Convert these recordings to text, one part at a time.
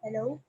Hello.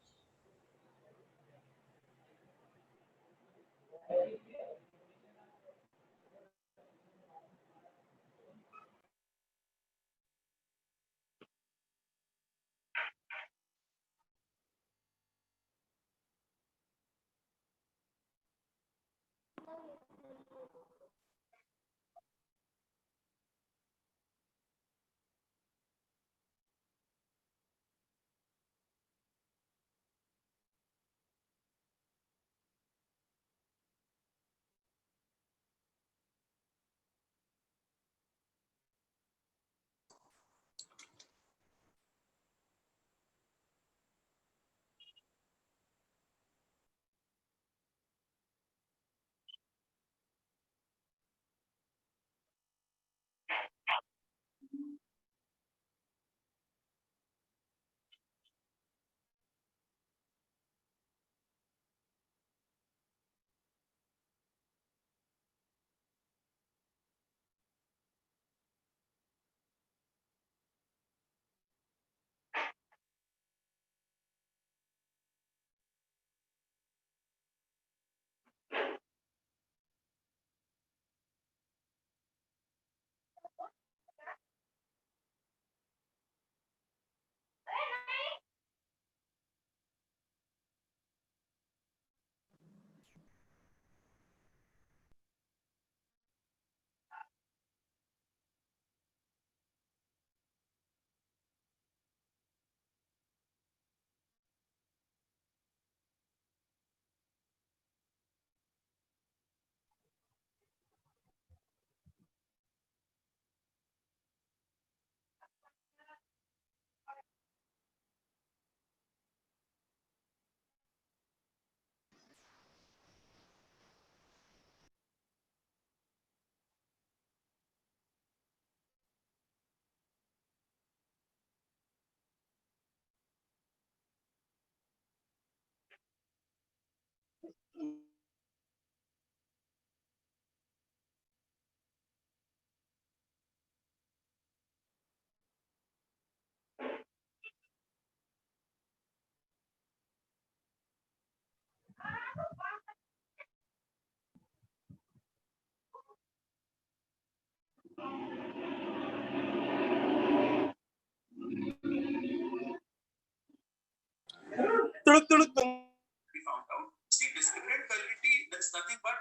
We found out. See, discriminant validity, that's nothing but,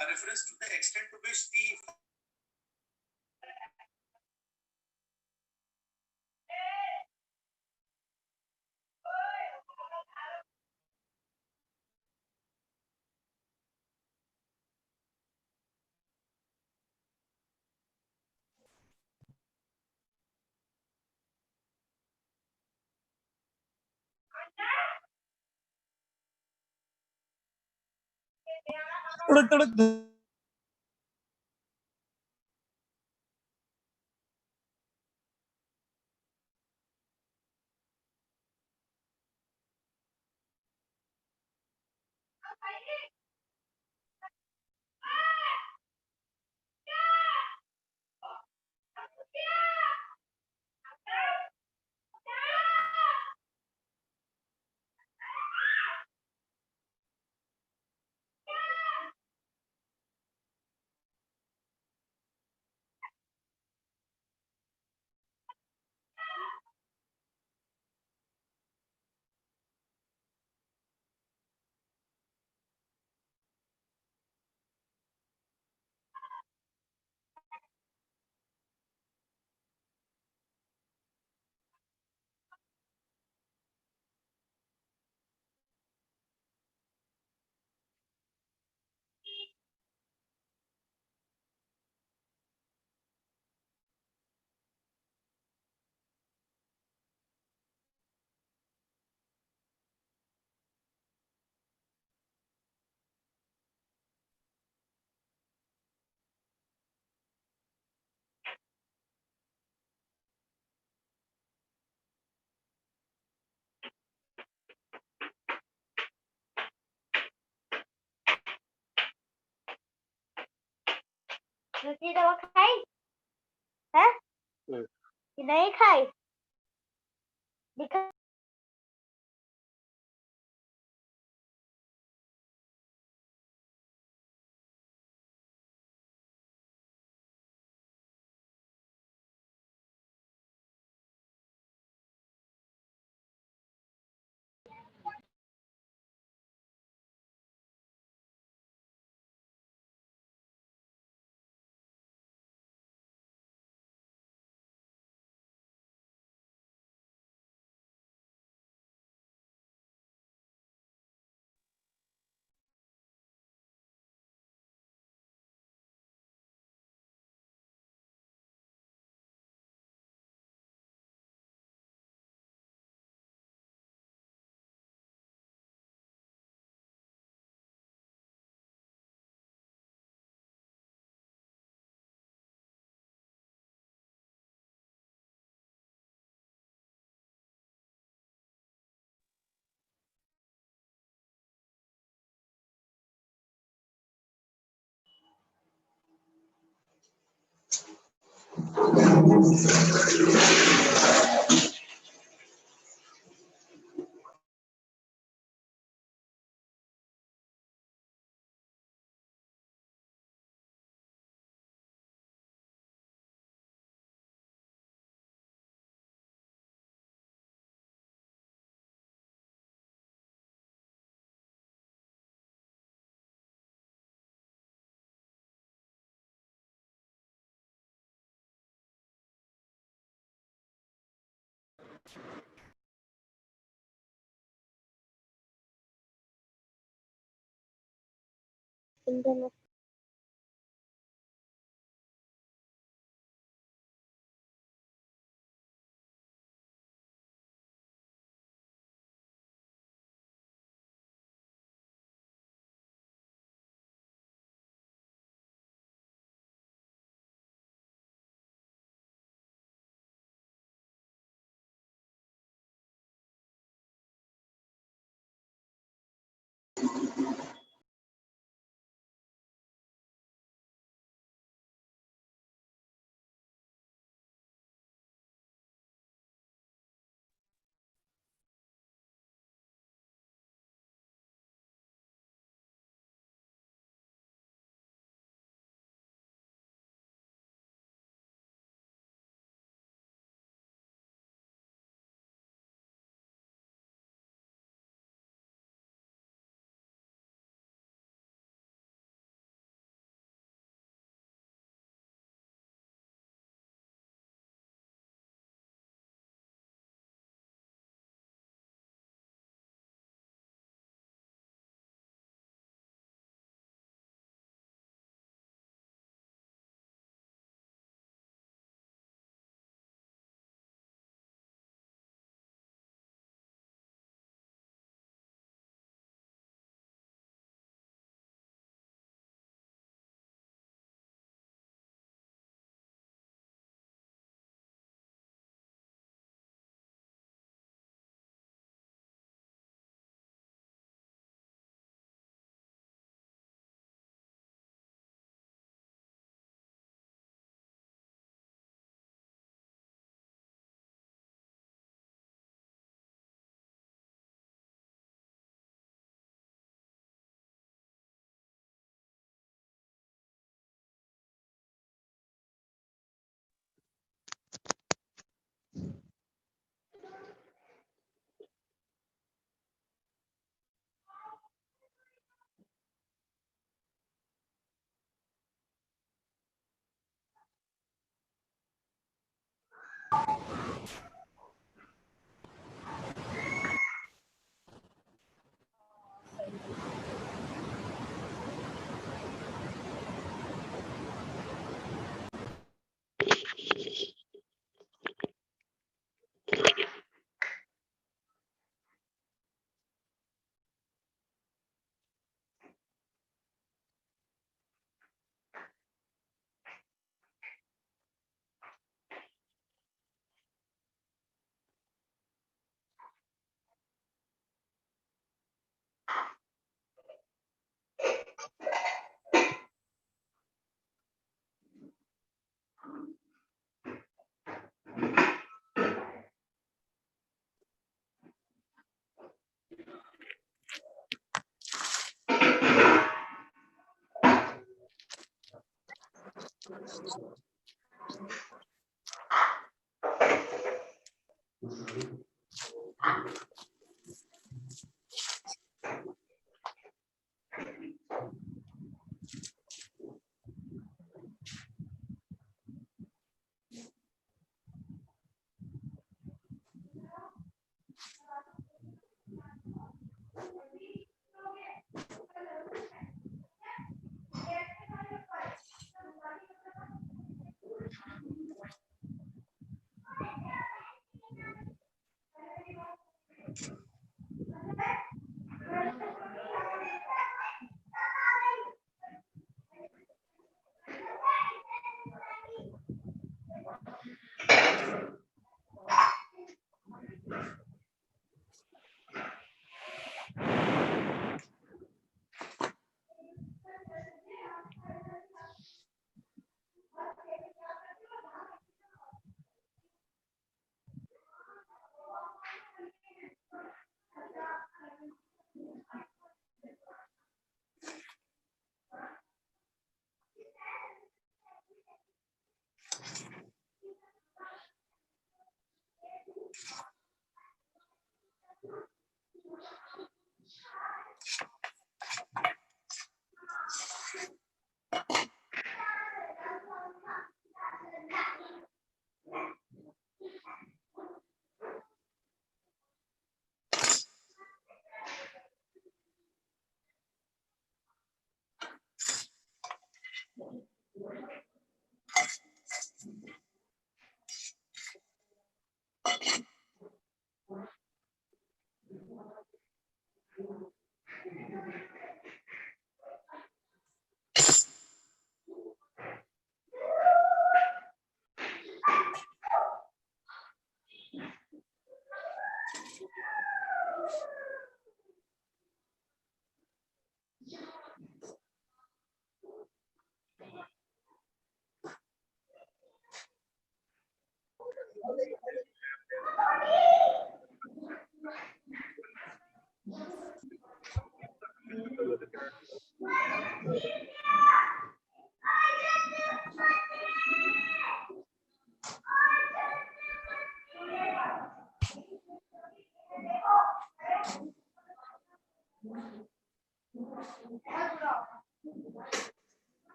a reference to the extent to which the की दवा खाई है कि नहीं खाई दिखा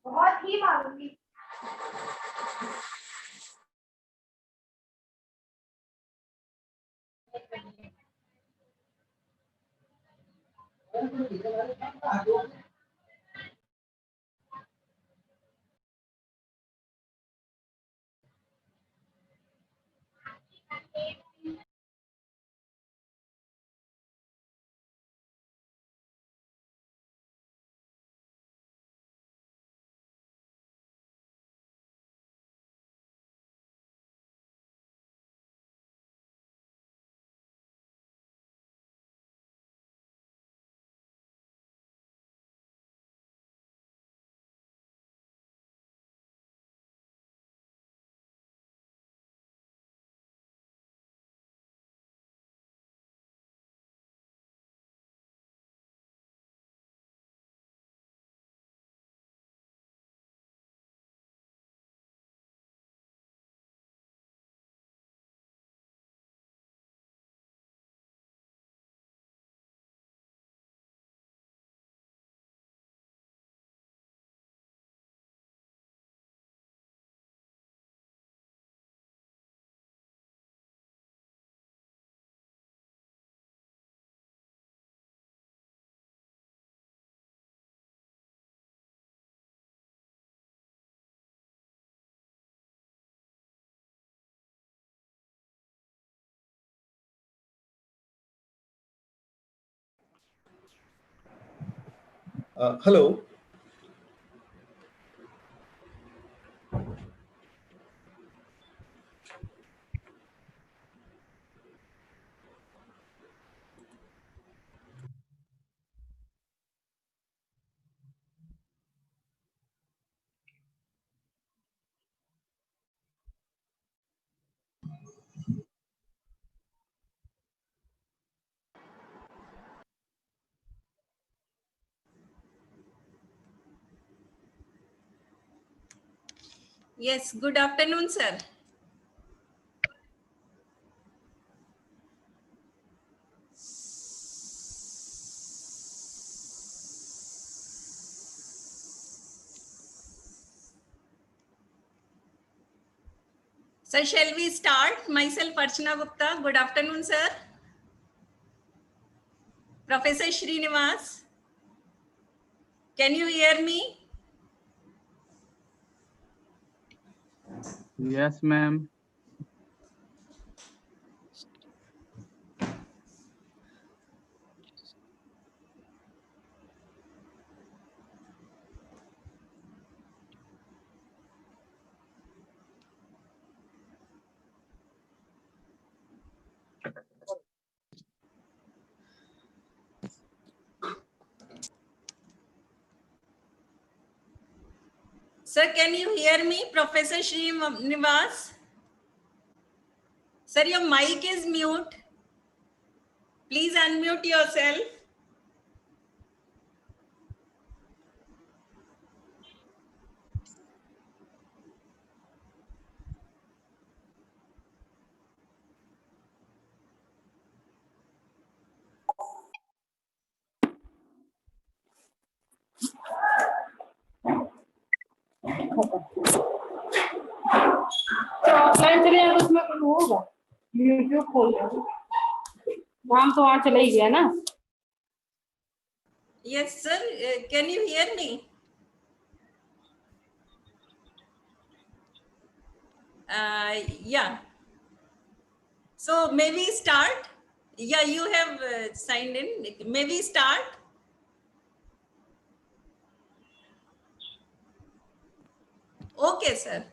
बहुत ही मारूंगी। Hello. Yes, good afternoon, sir. Sir, shall we start? Myself, Archana Gupta. Good afternoon, sir. Professor Srinivas, can you hear me? Yes, ma'am. Sir, can you hear me? Professor Srinivas? Sir, your mic is mute. Please unmute yourself. Offline चले जाए तो उसमें कुछ होगा YouTube खोल दो नाम तो वहाँ चले ही गया ना Yes, sir. Can you hear me? Yeah. So may we start? Yeah, you have signed in. May we start? Okay, sir.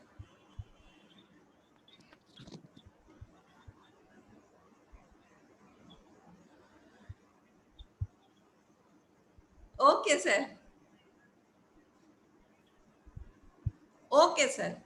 Okay, sir. Okay, sir.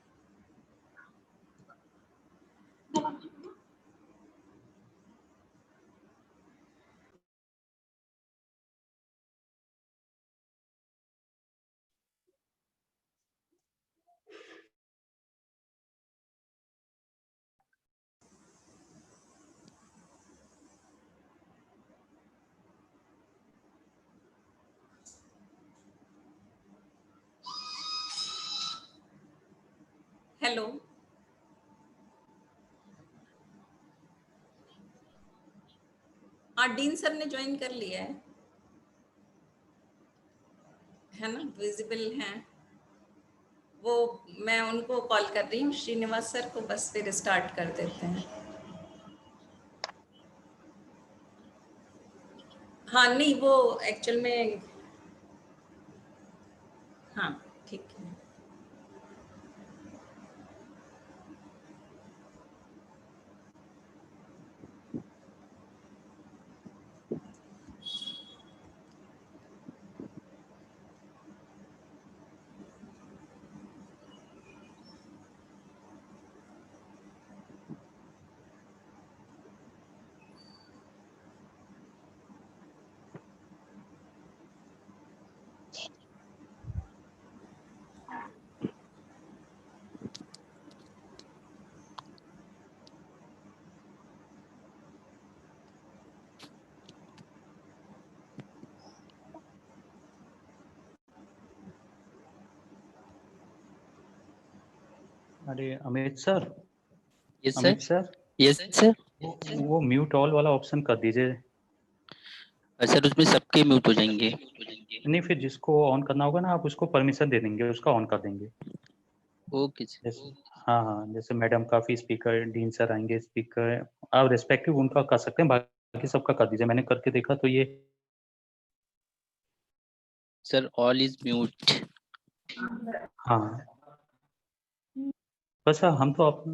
Hello हाँ डीन सर ने ज्वाइन कर लिया है ना विजिबल हैं वो मैं उनको कॉल कर रही हूँ श्रीनिवास सर को बस फिर स्टार्ट कर देते हैं हाँ नहीं वो एक्चुअल में हाँ ठीक है अरे Amit sir yes Amit sir sir yes sir वो म्यूट ऑल वाला ऑप्शन कर दीजिए सर उसमें सबके म्यूट हो जाएंगे नहीं फिर जिसको ऑन करना होगा ना आप उसको परमिशन दे देंगे उसका ऑन कर देंगे ओके सर जैसे हाँ हाँ जैसे मैडम काफी स्पीकर डीन सर आएंगे स्पीकर आप रेस्पेक्टिव उनका कर सकते हैं बाकी सबका कर दीजिए मैंने करके देखा तो ये सर ऑल इज म्यूट हाँ बस हम तो आप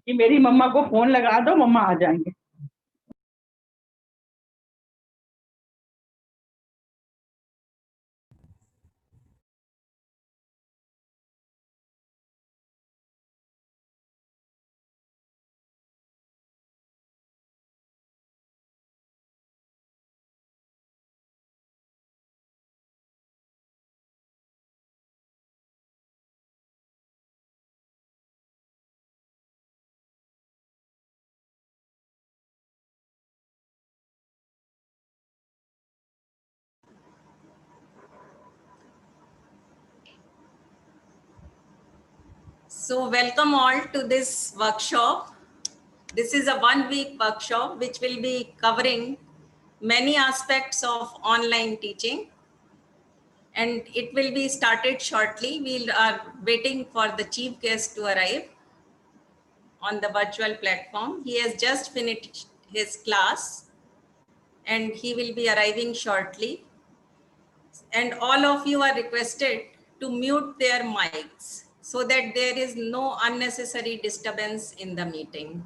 कि मेरी मम्मा को फोन लगा दो, मम्मा आ जाएंगे। So welcome all to this workshop. This is a 1-week workshop which will be covering many aspects of online teaching, and it will be started shortly. We are waiting for the chief guest to arrive on the virtual platform. He has just finished his class and he will be arriving shortly. And all of you are requested to mute their mics so that there is no unnecessary disturbance in the meeting.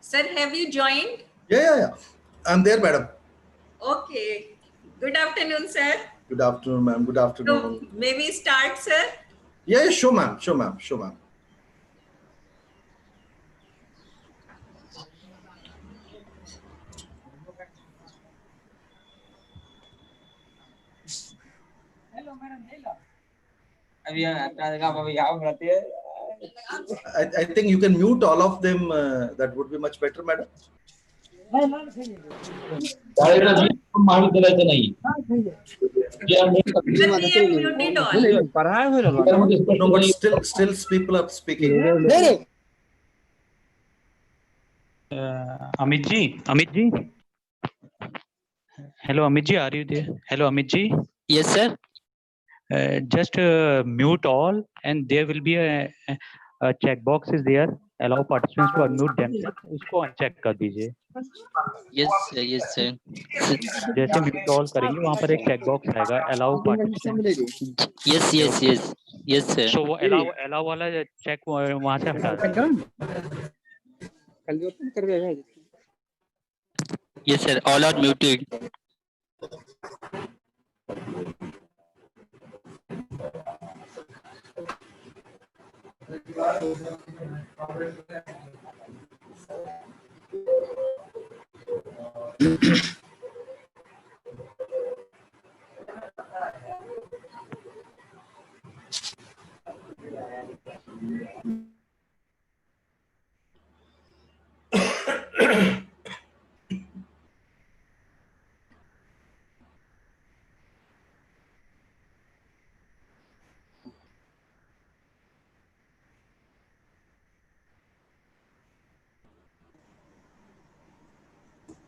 Sir, have you joined? Yeah. I'm there, madam. Okay. Good afternoon, sir. Good afternoon, ma'am. Good afternoon. So, may we start, sir? Yeah, sure, ma'am. Sure, ma'am. Sure, ma'am. I think you can mute all of them. That would be much better, madam. Sir, we have muted all. No, but still people are speaking. Amit ji. Hello, Amit ji. Are you there? Hello, Amit ji. Yes, sir. Just mute all, and there will be a checkbox is there. Allow participants to unmute themselves. उसको uncheck कर दीजिए. Yes, sir. Yes, sir. जैसे mute all करेंगे वहाँ पर एक checkbox आएगा. Allow participants. Yes, sir. So वो allow वाला check वहाँ से हटा दीजिए. Yes, sir. All are muted.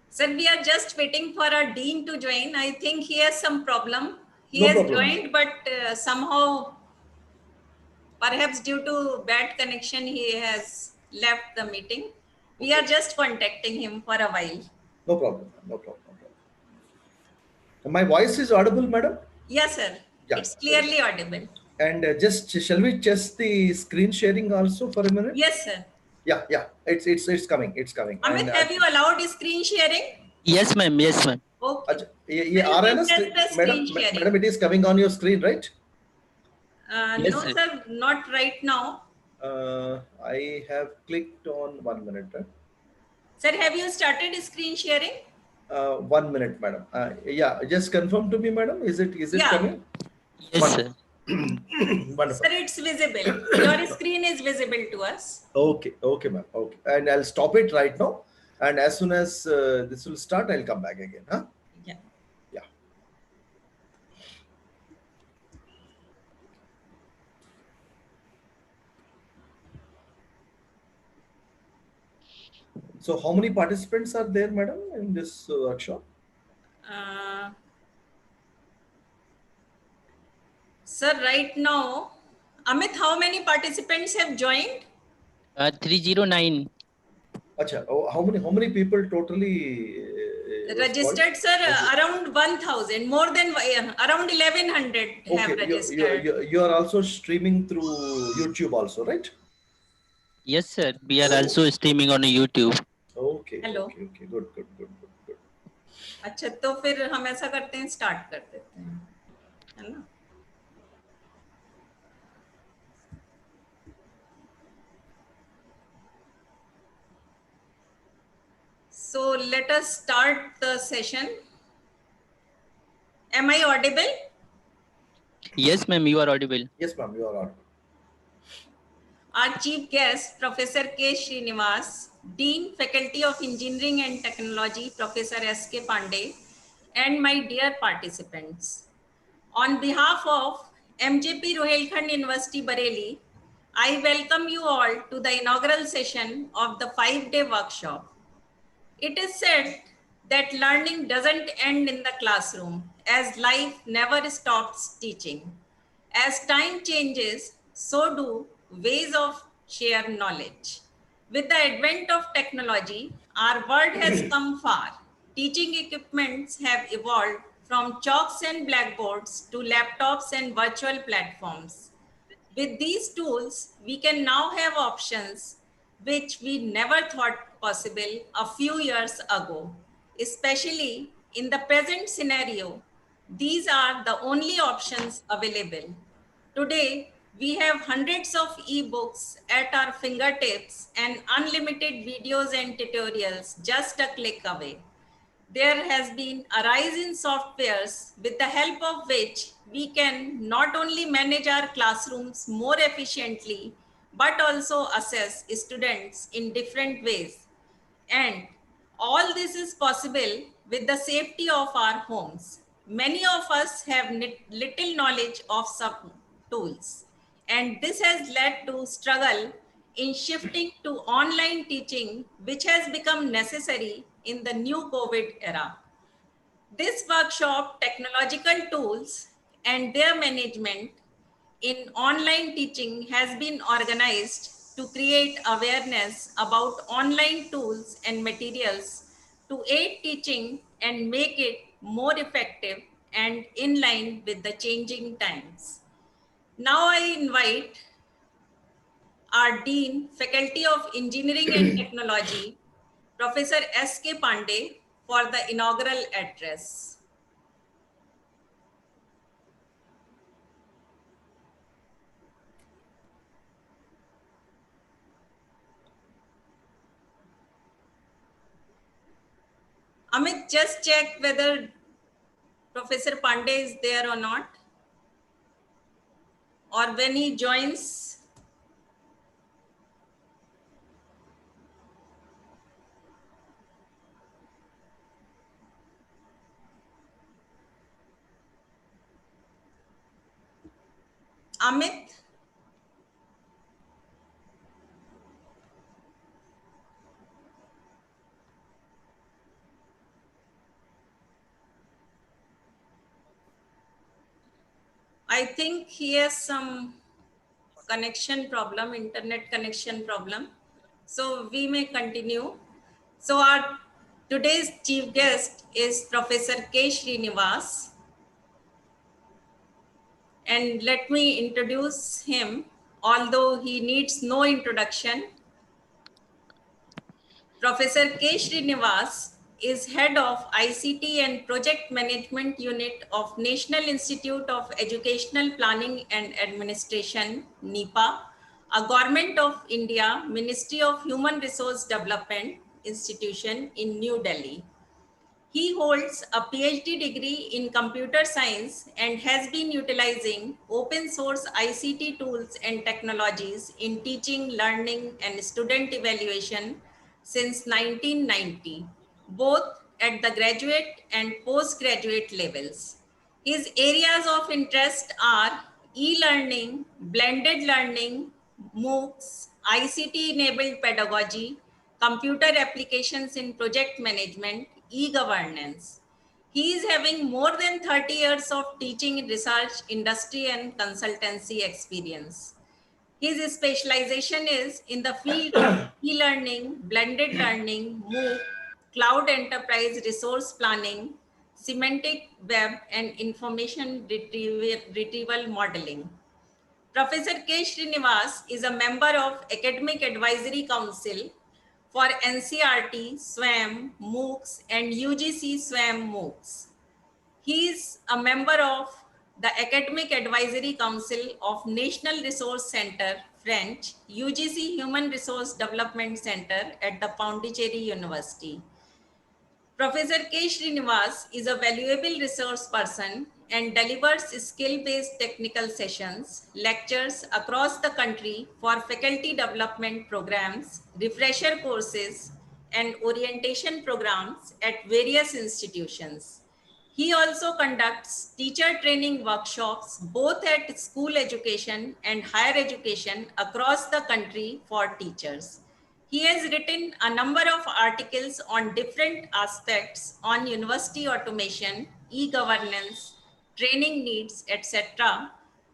Sir, we are just waiting for our dean to join. I think he has some problem. He No has problem. joined, but somehow, perhaps due to bad connection, he has left the meeting. We are just contacting him for a while. No problem. My voice is audible, madam? Yes, sir. Yeah. It's clearly audible. And just shall we test the screen sharing also for a minute? Yes, sir. Yeah. It's coming. Amit, And, have you allowed screen sharing? Yes, ma'am. Yes, ma'am. Okay. ये Well, आ रहा है ना we test the screen sharing. madam, it is coming on your screen, right? Yes, No, sir. sir, not right now. I have clicked on 1 minute. Sir, have you started screen sharing? 1 minute, madam. Yeah, just confirm to me, madam. Is it Yeah. coming? Yes, sir. Wonderful. Sir, it's visible. Your screen is visible to us. Okay, ma'am. Okay, and I'll stop it right now. And as soon as this will start, I'll come back again. Huh? Yeah. Yeah. So, how many participants are there, madam, in this workshop? Sir, right now, Amit, how many participants have joined? 309. Acha, how many people totally was Registered, called? sir, around 1,000, more than around 1,100 have Okay, registered. you are also streaming through YouTube also, right? Yes, sir. We are also streaming on YouTube. Okay. Hello. Okay. Good. अच्छा, तो फिर हम ऐसा करते हैं, start कर देते हैं, है ना? So let us start the session. Am I audible? Yes, ma'am. You are audible. Yes, ma'am, you are audible. Our chief guest, Professor K. Srinivas, Dean, Faculty of Engineering and Technology, Professor S.K. Pandey, and my dear participants. On behalf of MJP Rohilkhand University, Bareilly, I welcome you all to the inaugural session of the 5-day workshop. It is said that learning doesn't end in the classroom, as life never stops teaching. As time changes, so do ways of share knowledge. With the advent of technology, our world has come far. Teaching equipments have evolved from chalks and blackboards to laptops and virtual platforms. With these tools, we can now have options which we never thought possible a few years ago. Especially in the present scenario, these are the only options available. Today, we have hundreds of ebooks at our fingertips and unlimited videos and tutorials just a click away. There has been a rise in softwares with the help of which we can not only manage our classrooms more efficiently, but also assess students in different ways. And all this is possible with the safety of our homes. Many of us have little knowledge of some tools, and this has led to struggle in shifting to online teaching, which has become necessary in the new COVID era. This workshop, technological tools and their management in online teaching, has been organized to create awareness about online tools and materials to aid teaching and make it more effective and in line with the changing times. Now I invite our Dean, Faculty of Engineering and Technology, Professor S.K. Pandey, for the inaugural address. Amit, just check whether Professor Pandey is there or not. Or when he joins. Amit? I think he has some connection problem, internet connection problem. So we may continue. So our today's chief guest is Professor K. Srinivas. And let me introduce him, although he needs no introduction. Professor K. Srinivas is head of ICT and Project Management Unit of National Institute of Educational Planning and Administration, NIPA, a Government of India Ministry of Human Resource Development institution in New Delhi. He holds a PhD degree in computer science and has been utilizing open source ICT tools and technologies in teaching, learning, and student evaluation since 1990, both at the graduate and postgraduate levels. His areas of interest are e-learning, blended learning, MOOCs, ICT-enabled pedagogy, computer applications in project management, e-governance. He is having more than 30 years of teaching, research, industry, and consultancy experience. His specialization is in the field of e-learning, blended learning, MOOC, cloud enterprise resource planning, semantic web, and information retrieval modeling. Professor K. Srinivas is a member of Academic Advisory Council for NCERT, SWAM, MOOCs, and UGC SWAM MOOCs. He is a member of the Academic Advisory Council of National Resource Center, French, UGC Human Resource Development Center at the Pondicherry University. Professor K. Srinivas is a valuable resource person and delivers skill-based technical sessions, lectures across the country for faculty development programs, refresher courses, and orientation programs at various institutions. He also conducts teacher training workshops both at school education and higher education across the country for teachers. He has written a number of articles on different aspects on university automation, e-governance, training needs, etc.,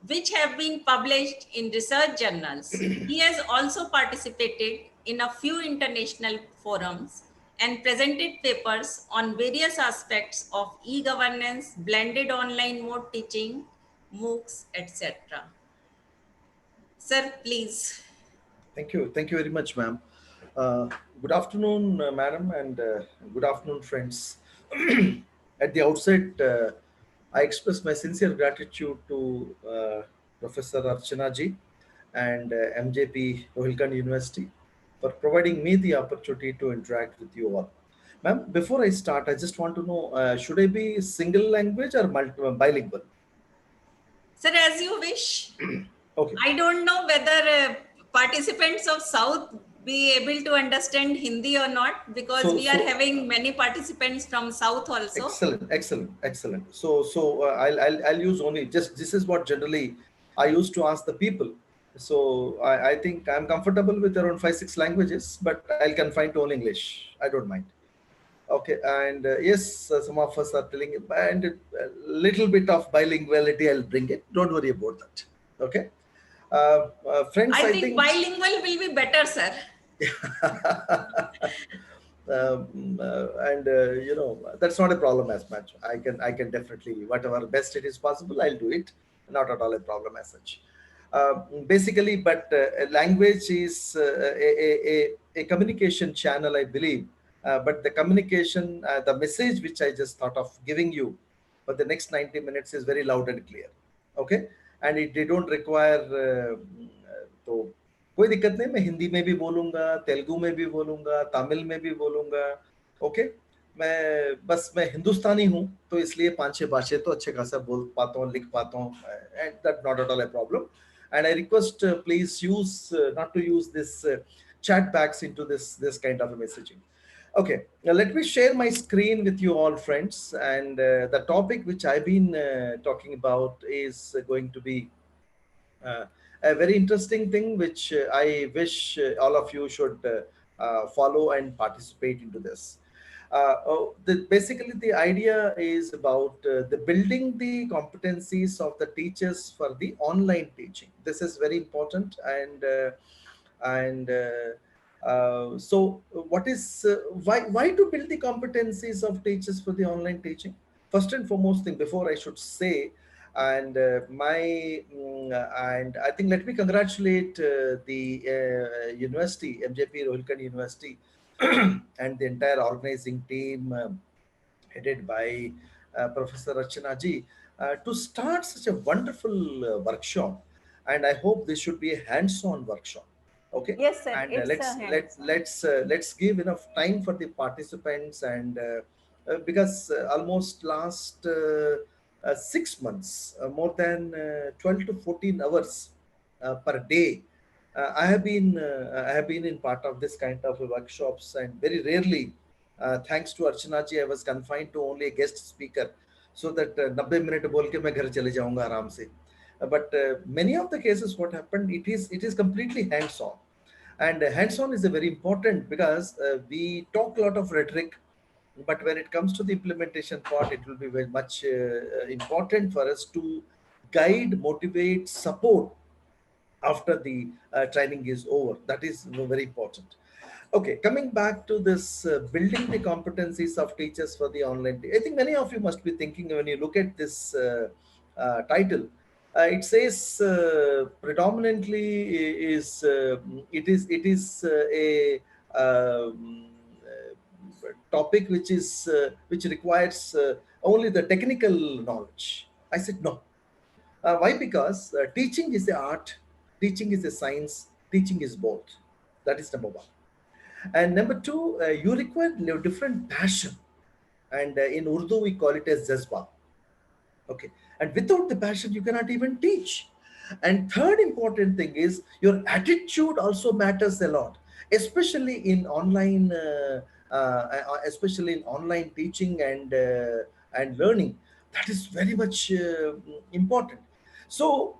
which have been published in research journals. He has also participated in a few international forums and presented papers on various aspects of e-governance, blended online mode teaching, MOOCs, etc. Sir, please. Thank you. Thank you very much, ma'am. Uh, Good afternoon, madam, and good afternoon, friends. At the outset, I express my sincere gratitude to Professor Archana ji and MJP Rohilkhand University for providing me the opportunity to interact with you all. Ma'am, before I start, I just want to know, should I be single language or bilingual? Sir, as you wish. Okay. I don't know whether participants of South be able to understand Hindi or not, because So- we are so- having many participants from South also. Excellent. So I'll use only just this is what generally I used to ask the people. So I think I'm comfortable with around 5-6 languages, but I'll confine to only English. I don't mind. Okay, and yes, some of us are telling it, and a little bit of bilinguality I'll bring it. Don't worry about that. Okay, friends, I think bilingual will be better, sir. And you know, that's not a problem as much. I can definitely, whatever best it is possible, I'll do it. Not at all a problem as such. Basically, but language is a communication channel, I believe. But the communication, the message which I just thought of giving you for the next 90 minutes is very loud and clear. Okay, and they don't require तो कोई दिक्कत नहीं, मैं हिंदी में भी बोलूंगा, तेलुगु में भी बोलूंगा, तमिल में भी बोलूंगा. ओके, मैं हिंदुस्तानी हूं, तो इसलिए 5-6 भाषाएं तो अच्छे खासा बोल पाता हूं, लिख पाता हूं, and that not at all a problem. And I request please use not to use this chat backs into this kind of a messaging. Okay, now let me share my screen with you all, friends, and the topic which I've been talking about is going to be a very interesting thing which I wish all of you should follow and participate into this. Basically, the idea is about the building the competencies of the teachers for the online teaching. This is very important, and so what is why to build the competencies of teachers for the online teaching? First and foremost thing, before I should say, and and I think let me congratulate the university, MJP Rohilkhand University, and the entire organizing team headed by Professor Archana ji to start such a wonderful workshop. And I hope this should be a hands-on workshop. Okay. Yes, sir. And It's let's give enough time for the participants, and because almost last 6 months, more than 12 to 14 hours per day. I have been in part of this kind of workshops, and very rarely, thanks to Archana ji, I was confined to only a guest speaker, so that 90 minute बोल के मैं घर चले जाऊंगा आराम से. But many of the cases, what happened, it is completely hands-on, and hands-on is a very important, because we talk a lot of rhetoric, but when it comes to the implementation part, it will be very much important for us to guide, motivate, support after the training is over. That is very important. Okay, coming back to this building the competencies of teachers for the online. I think many of you must be thinking, when you look at this title, it says predominantly is it is a topic which requires only the technical knowledge. I said no. Why? Because teaching is the art, teaching is a science, teaching is both. That is number one. And number two, you require different passion, and in Urdu we call it as jazba. Okay, and without the passion you cannot even teach. And third important thing is your attitude also matters a lot, especially in online teaching and learning. That is very much important. So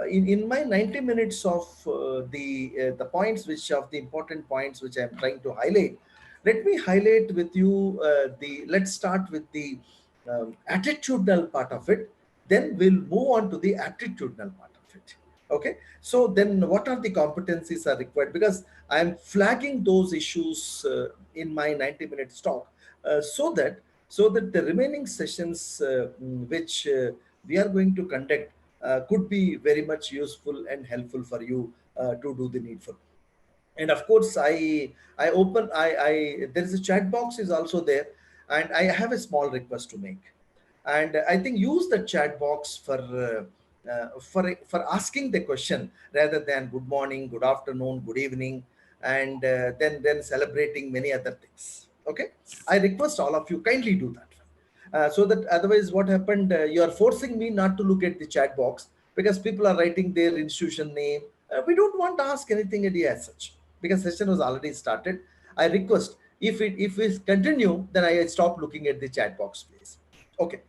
in my 90 minutes of the points, which of the important points which I am trying to highlight, let me highlight with you let's start with the attitudinal part of it. Then we'll move on to the aptitudinal part of it. Okay, so then what are the competencies are required? Because I am flagging those issues in my 90 minutes talk, so that the remaining sessions which we are going to conduct could be very much useful and helpful for you to do the needful. And of course, I there is a chat box is also there, and I have a small request to make. And I think use the chat box for asking the question rather than good morning, good afternoon, good evening, and then celebrating many other things. Okay, I request all of you kindly do that. So that otherwise what happened, you are forcing me not to look at the chat box because people are writing their institution name. We don't want to ask anything at the as such because session was already started. I request, if we continue, then I stop looking at the chat box, please. Okay.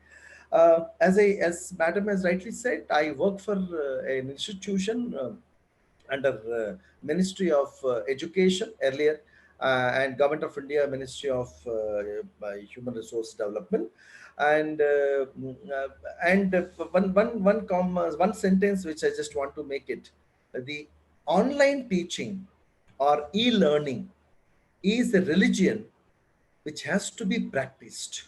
As madam has rightly said, I work for an institution under Ministry of Education earlier, and Government of India Ministry of Human Resource Development. And one sentence which I just want to make it: the online teaching or e-learning is a religion which has to be practiced,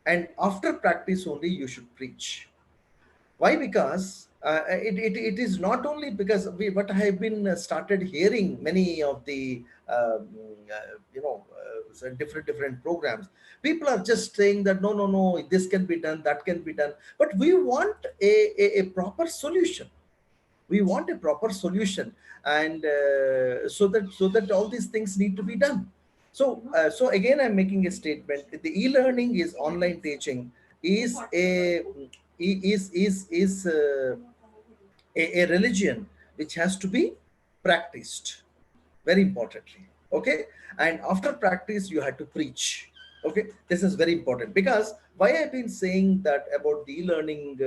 and after practice only you should preach. Why? Because it is not only because what I have been started hearing many of the so different programs. People are just saying that no, this can be done, that can be done, but we want a proper solution. We want a proper solution, and so that all these things need to be done. So again, I'm making a statement: the e-learning is online teaching is a religion which has to be practiced, very importantly. Okay, and after practice you have to preach. Okay, this is very important, because why I've been saying that about the e-learning,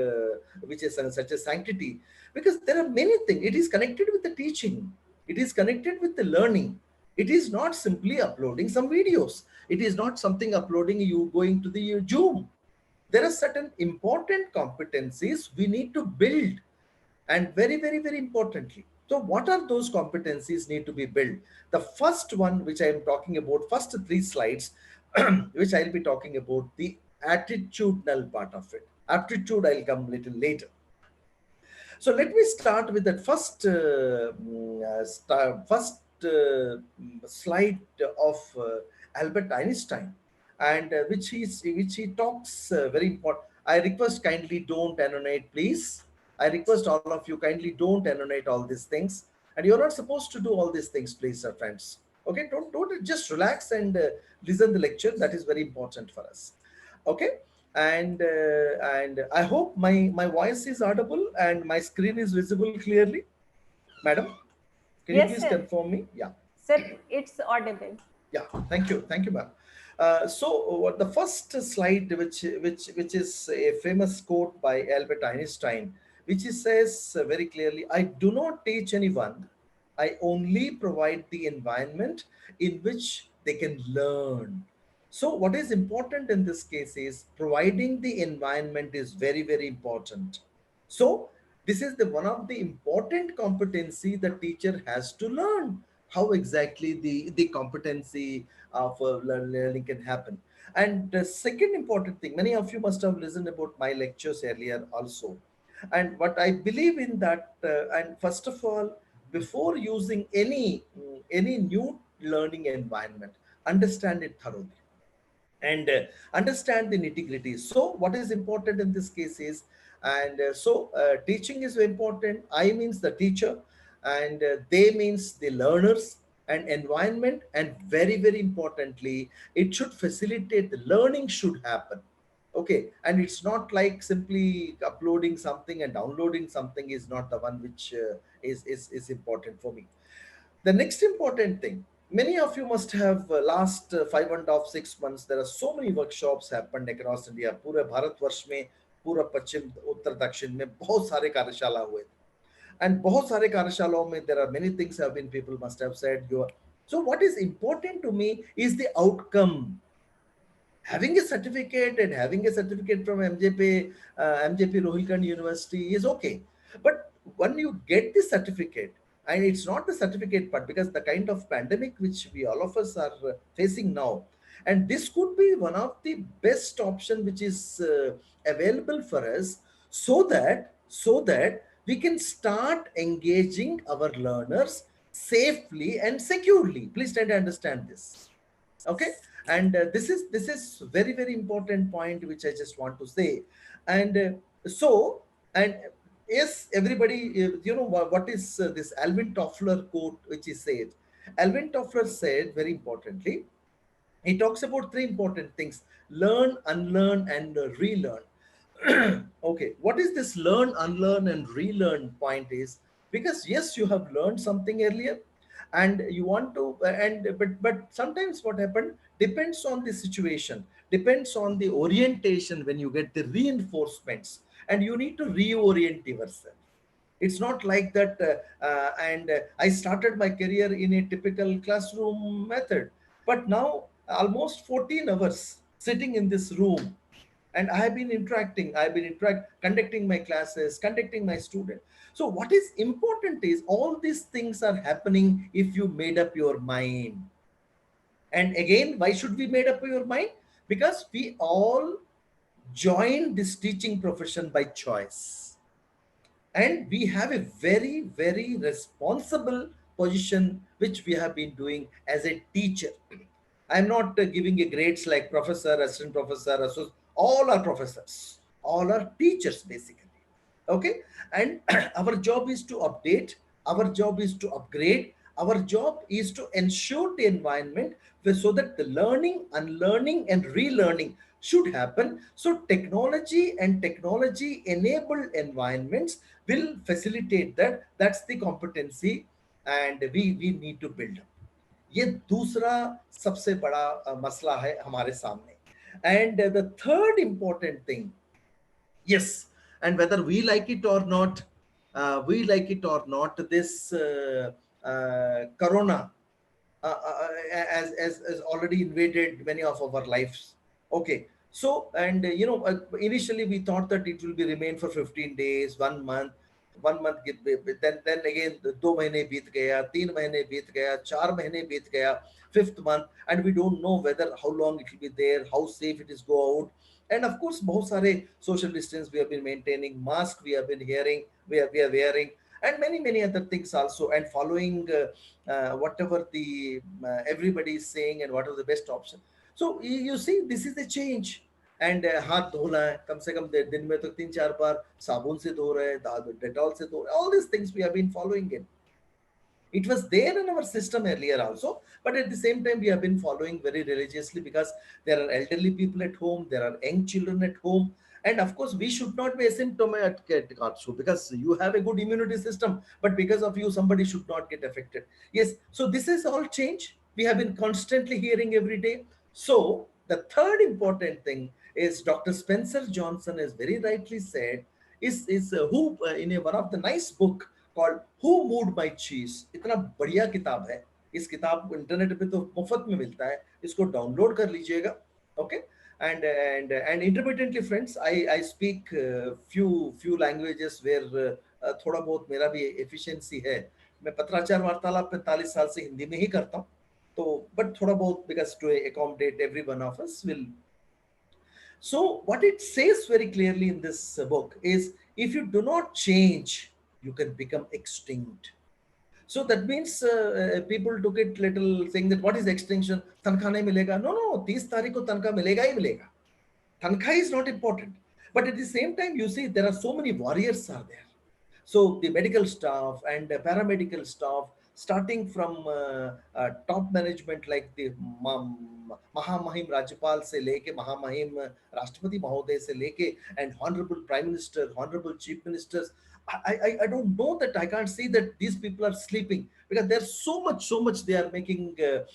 which is such a sanctity, because there are many things. It is connected with the teaching, it is connected with the learning. It is not simply uploading some videos, it is not something uploading you going to the Zoom. There are certain important competencies we need to build, and very importantly, so what are those competencies need to be built? The first one which I am talking about, first three slides, which I'll be talking about the attitudinal part of it. Aptitude I'll come little later. So let me start with that first slide of Albert Einstein, and which he talks very important. I request kindly don't annotate, please. I request all of you kindly don't annotate all these things, and you're not supposed to do all these things, please, friends. Okay, don't just relax and listen the lecture. That is very important for us. Okay, and I hope my voice is audible and my screen is visible clearly, madam. Can you Yes, please sir. confirm me? Yeah. Sir, it's audible. Yeah, thank you, ma'am. So the first slide, which is a famous quote by Albert Einstein, which he says very clearly, "I do not teach anyone. I only provide the environment in which they can learn." So what is important in this case is providing the environment is very important. So this is the one of the important competency the teacher has to learn, how exactly the competency of learning can happen. And the second important thing, many of you must have listened about my lectures earlier also, and what I believe in that, and first of all, before using any new learning environment, understand it thoroughly, and understand the nitty-gritty. So what is important in this case is, and teaching is important. I means the teacher, and they means the learners, and environment, and very importantly, it should facilitate the learning should happen. Okay, and it's not like simply uploading something and downloading something is not the one which is important for me. The next important thing, many of you must have last 5.5 6 months, there are so many workshops happened across India. पूरे भारतवर्ष में, पूरा पश्चिम उत्तर दक्षिण में बहुत सारे कार्यशाला हुए, and बहुत सारे कार्यशालाओं में there are many things have been, people must have said you are. So what is important to me is the outcome. Having a certificate and having a certificate from MJP Rohilkhand University is okay, but when you get the certificate, and it's not the certificate part, because the kind of pandemic which we all of us are facing now, and this could be one of the best option which is available for us, so that we can start engaging our learners safely and securely. Please try to understand this. Okay, and this is very very important point which I just want to say. And so and yes, everybody, you know what is this Alvin Toffler quote which he said. Alvin Toffler said very importantly, he talks about three important things: learn, unlearn, and relearn. Okay, what is this learn, unlearn, and relearn point is, because yes, you have learned something earlier and you want to and but sometimes what happened depends on the situation, depends on the orientation when you get the reinforcements, and you need to reorient yourself. It's not like that and I started my career in a typical classroom method, but now almost 14 hours sitting in this room, and I've been conducting my classes, conducting my student. So what is important is all these things are happening if you made up your mind. And again, why should we made up your mind? Because we all joined this teaching profession by choice, and we have a very very responsible position which we have been doing as a teacher. I'm not giving a grades like professor, assistant professor, all are professors, all are teachers basically. Okay, and our job is to update, our job is to upgrade, our job is to ensure the environment so that the learning, unlearning, and relearning should happen. So technology and technology enabled environments will facilitate that. That's the competency, and we need to build up. ये दूसरा सबसे बड़ा मसला है हमारे सामने. And the third important thing, yes, and whether we like it or not, this corona as already invaded many of our lives. Okay, so and initially we thought that it will be remain for 15 days, 1 month. 1 month then again 2 महीने बीत गया, 3 महीने बीत गया, 4 महीने बीत गया, fifth month, and we don't know whether how long it will be there, how safe it is go out. And of course बहुत सारे social distance we have been maintaining, mask we have been hearing, we are wearing, and many other things also, and following whatever the everybody is saying and what are the best option. So you see, this is the change. And हाथ धोना है कम से कम दिन में तो 3-4 बार साबुन से धो रहे हैं, डेटॉल से धो रहे हैं. All these things we have been following it. It was there in our system earlier also, but at the same time we have been following very religiously because there are elderly people at home, there are young children at home, and of course we should not be asymptomatic also, because you have a good immunity system, but because of you somebody should not get affected. Yes, so this is all change we have been constantly hearing every day. So the third important thing is Dr. Spencer Johnson has very rightly said is who in one of the nice book called Who Moved My Cheese. इतना बढ़िया किताब है. इस किताब internet पे तो मुफ्त में मिलता है, इसको डाउनलोड कर लीजिएगा. Okay, and intermittently friends, I speak few languages where थोड़ा बहुत मेरा भी efficiency है. मैं पत्राचार वार्तालाप 45 साल से हिंदी में ही करता हूँ, तो but थोड़ा बहुत because to accommodate every one of us will. So what it says very clearly in this book is, if you do not change, you can become extinct. So that means people took it little, saying that what is extinction? Tankha nahi milega. No, 30 तारीख को तनख्वाह मिलेगा ही मिलेगा. Tankha is not important. But at the same time, you see, there are so many warriors are there. So the medical staff and the paramedical staff, starting from top management like the महामहिम राज्यपाल से लेके महामहिम राष्ट्रपति महोदय से लेके and honorable prime minister, honorable chief ministers, I don't know that, I can't see that these people are sleeping, because there's so much they are making you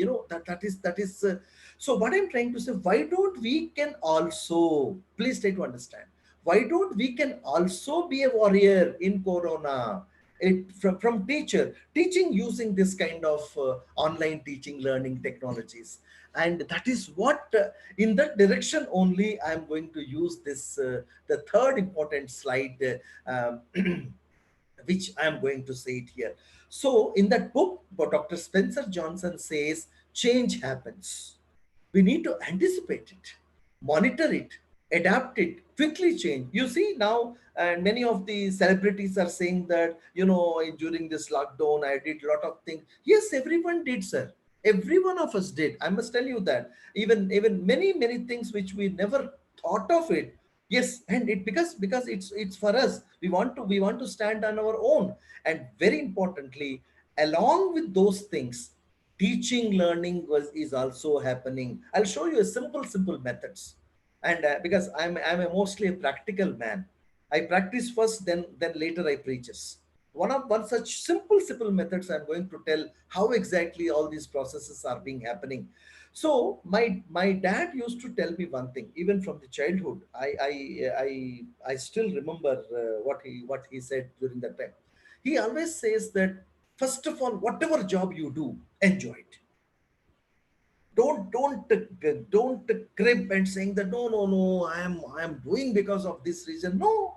know that is so what I'm trying to say, why don't we can also, please try to understand, why don't we can also be a warrior in corona? From teaching using this kind of online teaching learning technologies. And that is what in that direction only I am going to use this the third important slide which I am going to say it here. So in that book, Dr. Spencer Johnson says change happens. We need to anticipate it, monitor it, adapt it, quickly change. You see now, and many of the celebrities are saying that, during this lockdown, I did a lot of things. Yes, everyone did, sir. Every one of us did. I must tell you that. Even many things which we never thought of it. Yes, and it because it's for us. We want to stand on our own. And very importantly, along with those things, teaching learning is also happening. I'll show you a simple methods. And because I'm a mostly a practical man, I practice first, then later I preaches. One such simple methods I'm going to tell how exactly all these processes are being happening. So my dad used to tell me one thing, even from the childhood. I still remember what he said during that time. He always says that, first of all, whatever job you do, enjoy it. Don't crib and saying that, no, I am doing because of this reason. No,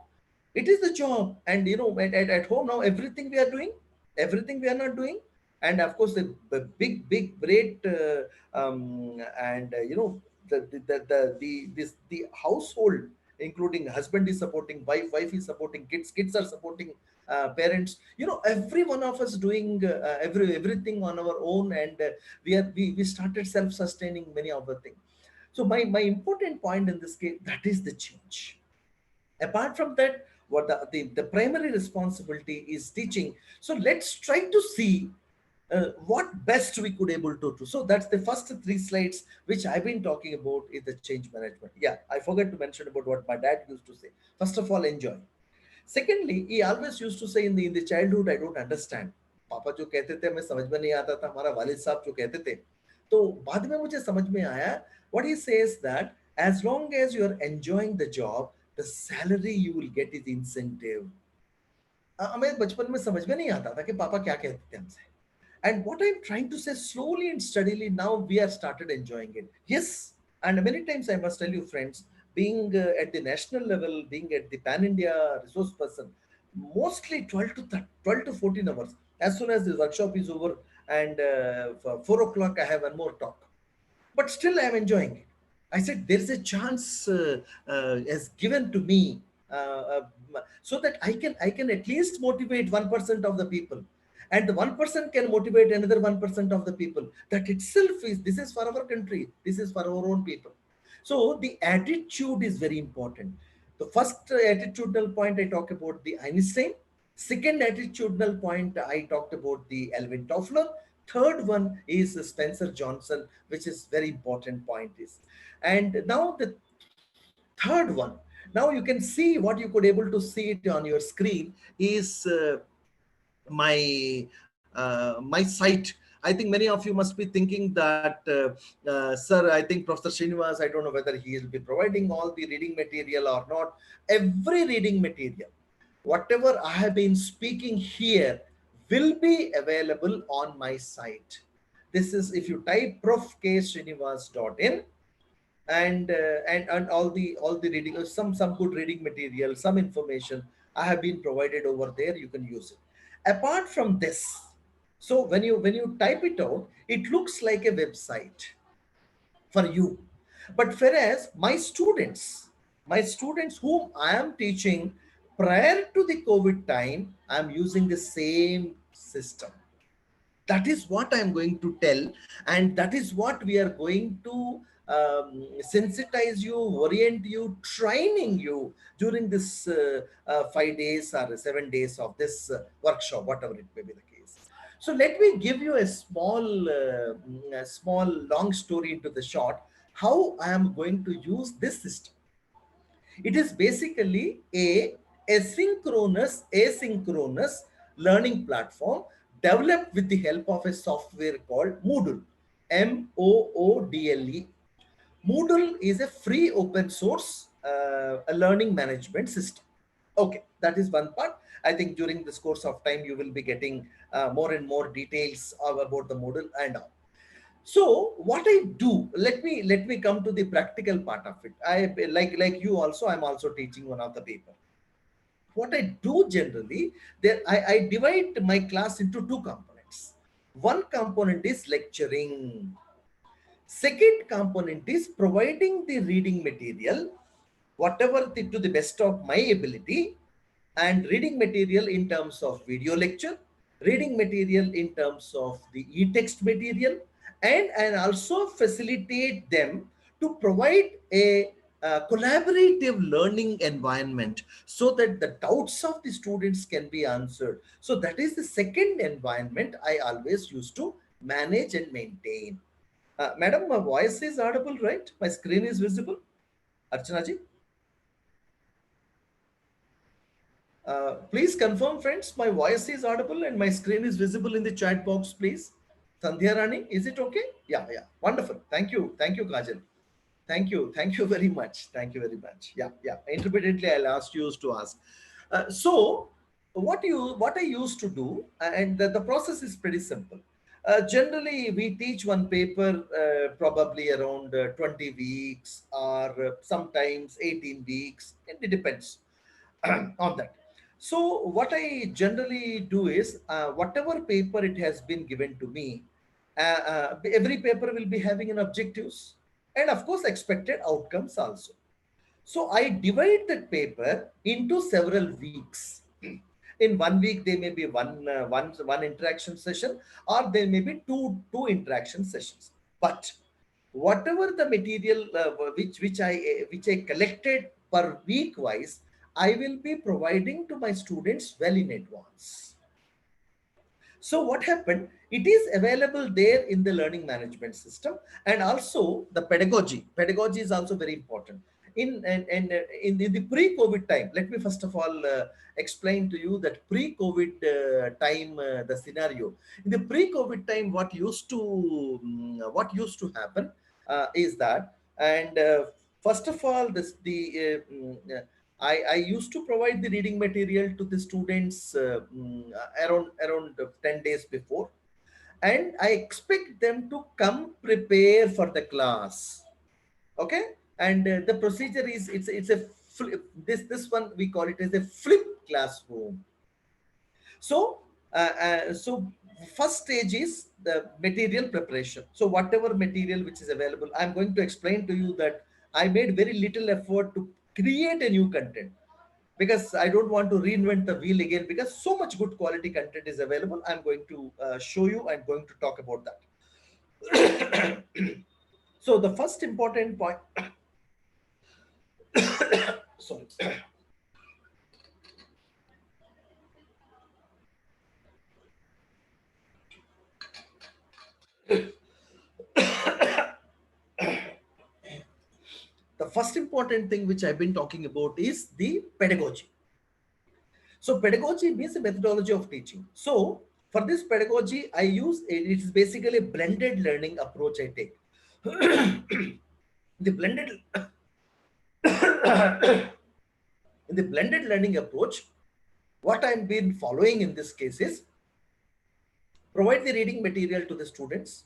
it is the job. And at home now, everything we are doing, everything we are not doing. And of course the big great and the household, including husband is supporting wife is supporting kids are supporting parents. Every one of us doing everything on our own. And we started self-sustaining many of the things. So my important point in this case, that is the change. Apart from that, what the primary responsibility is teaching. So let's try to see what best we could able to do. So that's the first three slides which I've been talking about, is the change management. Yeah, I forgot to mention about what my dad used to say. First of all, enjoy. Secondly, he always used to say in the childhood, I don't understand. पापा जो कहते थे हमें समझ में नहीं आता था, हमारा वालिद साहब जो कहते थे, तो बाद में मुझे समझ में आया. What he says that as long as you are enjoying the job, the salary you will get is incentive. हमें बचपन में समझ में नहीं आता था कि पापा क्या कहते थे हमसे. And what I'm trying to say, slowly and steadily, now we have started enjoying it. Yes, and many times I must tell you, friends, being at the national level, being at the pan-India resource person, mostly 12 to 14 hours. As soon as the workshop is over, and for 4 o'clock, I have one more talk. But still, I am enjoying it. I said, there's a chance has given to me, so that I can at least motivate 1% of the people. And the 1% can motivate another 1% of the people. That itself this is for our country. This is for our own people. So the attitude is very important. The first attitudinal point, I talk about the Einstein. Second attitudinal point, I talked about the Alvin Toffler. Third one is Spencer Johnson, which is very important point is. And now the third one, now you can see what you could able to see it on your screen is my site. I think many of you must be thinking that, sir, I think Professor Srinivas, I don't know whether he will be providing all the reading material or not. Every reading material, whatever I have been speaking here, will be available on my site. This is, if you type profksrinivas.in, and all the reading, some good reading material, some information I have been provided over there. You can use it. Apart from this, so when you type it out, it looks like a website for you. But whereas my students whom I am teaching prior to the COVID time, I am using the same system. That is what I am going to tell, and that is what we are going to sensitize you, orient you, training you during this 5 days or 7 days of this workshop, whatever it may be the case. So let me give you a small long story into the short, how I am going to use this system. It is basically a asynchronous learning platform developed with the help of a software called Moodle, Moodle. Moodle is a free open source a learning management system. Okay, that is one part. I think during this course of time, you will be getting more and more details about the Moodle and all. So what I do, let me come to the practical part of it. I like you also, I'm also teaching one of the paper. What I do generally, there I divide my class into two components. One component is lecturing. Second component is providing the reading material. whatever to the best of my ability, and reading material in terms of video lecture, reading material in terms of the e-text material, and also facilitate them to provide a collaborative learning environment so that the doubts of the students can be answered. So that is the second environment I always used to manage and maintain. Madam, my voice is audible, right? My screen is visible. Archana ji? Please confirm, friends, my voice is audible and my screen is visible in the chat box, please. Sandhya Rani, is it okay? Yeah, yeah. Wonderful. Thank you. Thank you, Kajal. Thank you. Thank you very much. Thank you very much. Yeah, yeah. Intermittently, I'll ask you to ask. So, what I used to do, and the process is pretty simple. Generally, we teach one paper probably around 20 weeks or sometimes 18 weeks, and it depends on that. So what I generally do is whatever paper it has been given to me, every paper will be having an objectives and of course expected outcomes also. So I divide that paper into several weeks. In 1 week, there may be one interaction session, or there may be two interaction sessions. But whatever the material which I collected per week wise, I will be providing to my students well in advance. So what happened? It is available there in the learning management system, and also the pedagogy. Pedagogy is also very important. In the pre-COVID time, let me first of all explain to you that pre-COVID time the scenario. In the pre-COVID time, what used to happen is that, and first of all, I used to provide the reading material to the students around 10 days before, and I expect them to come prepare for the class. Okay, and the procedure is it's a flip, this one we call it as a flip classroom. So so first stage is the material preparation. So whatever material which is available, I'm going to explain to you that I made very little effort to create a new content, because I don't want to reinvent the wheel again, because so much good quality content is available. I'm going to show you. I'm going to talk about that. So the first important point, sorry. The first important thing which I've been talking about is the pedagogy. So pedagogy means the methodology of teaching. So for this pedagogy, I use it is basically a blended learning approach I take. The blended in the blended learning approach, what I've been following in this case is provide the reading material to the students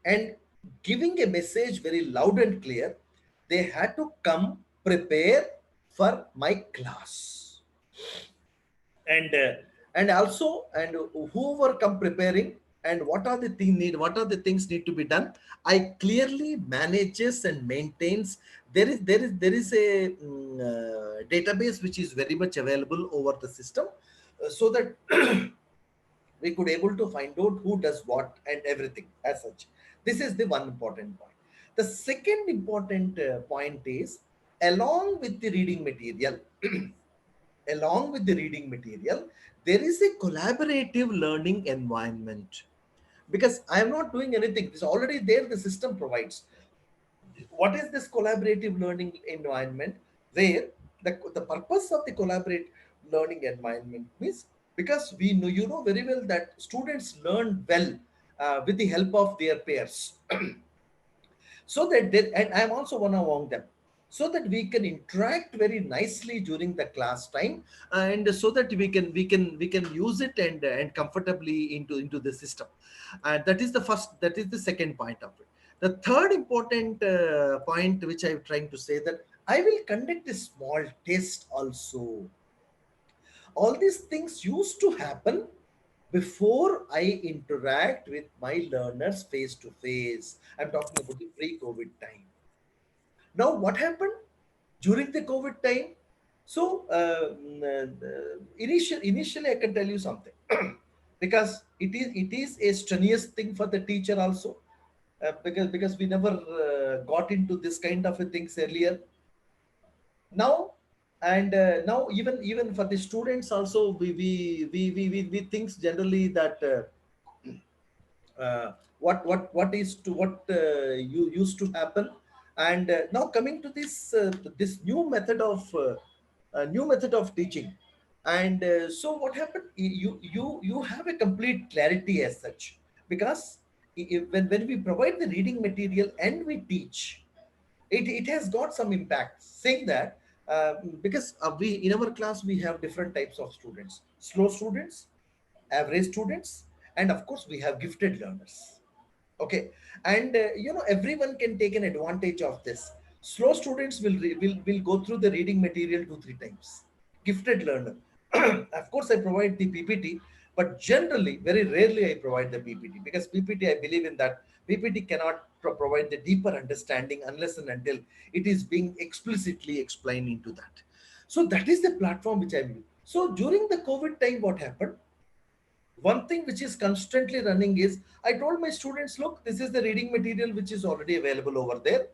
and giving a message very loud and clear. They had to come prepare for my class, and also, and whoever come preparing, and what are the things need to be done, I clearly manages and maintains. There is a database which is very much available over the system, so that we could able to find out who does what and everything as such. This is the one important point. The second important point is, along with the reading material, along with the reading material, there is a collaborative learning environment, because I am not doing anything. It's already there. The system provides. What is this collaborative learning environment? Where the purpose of the collaborative learning environment means, because we know, you know very well that students learn well with the help of their peers. So that they, and I'm also one among them, so that we can interact very nicely during the class time, and so that we can use it and comfortably into the system. And that is the second point of it. The third important point which I'm trying to say, that I will conduct a small test also. All these things used to happen before I interact with my learners face to face. I'm talking about the pre-COVID time. Now, what happened? during the COVID time. So initially, I can tell you something because it is a strenuous thing for the teacher also, because we never got into this kind of a things earlier. Now, and now even for the students also, we thinks generally that what you used to happen, and now coming to this new method of teaching. And so what happened, you have a complete clarity as such, because when we provide the reading material and we teach, it has got some impact, saying that because we in our class we have different types of students: slow students, average students, and of course we have gifted learners. Okay, and everyone can take an advantage of this. Slow students will go through the reading material 2 3 times. Gifted learner, of course I provide the PPT, but generally very rarely I provide the PPT, because PPT, I believe in that PPT cannot provide the deeper understanding unless and until it is being explicitly explained into that. So that is the platform which I use. So during the COVID time, what happened, one thing which is constantly running is, I told my students, look, this is the reading material which is already available over there,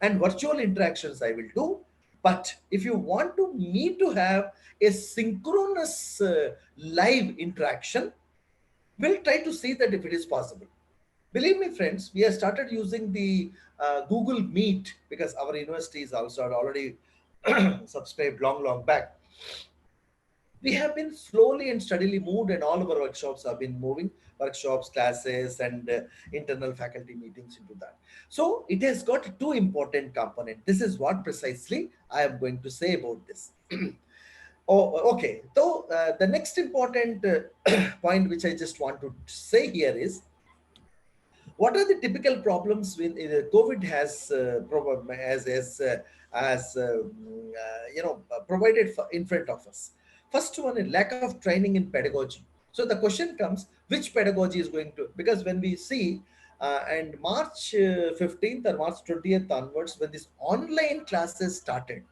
and virtual interactions I will do. But if you want to me to have a synchronous live interaction, we'll try to see that if it is possible. Believe me, friends, we have started using the Google Meet, because our university is also already subscribed long back. We have been slowly and steadily moved, and all of our workshops have been moving, workshops, classes, and internal faculty meetings into that. So it has got two important components. This is what precisely I am going to say about this. Oh, okay. So the next important point which I just want to say here is, what are the typical problems with COVID has provided in front of us? First one is lack of training in pedagogy. So the question comes, which pedagogy is going to, because when we see and March 15th or March 20th onwards, when this online classes started,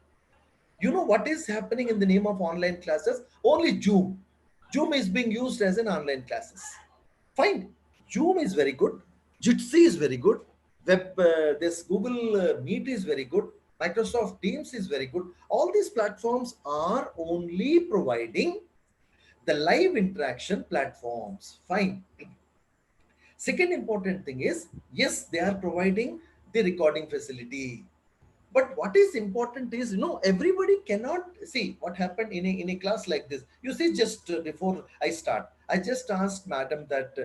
you know what is happening in the name of online classes? Only Zoom. Zoom is being used as an online classes. Fine. Zoom is very good. Jitsi is very good. This Google Meet is very good. Microsoft Teams is very good. All these platforms are only providing the live interaction platforms. Fine. Second important thing is, yes, they are providing the recording facility. But what is important is, everybody cannot see what happened in a class like this. You see, just before I start, I just asked madam that,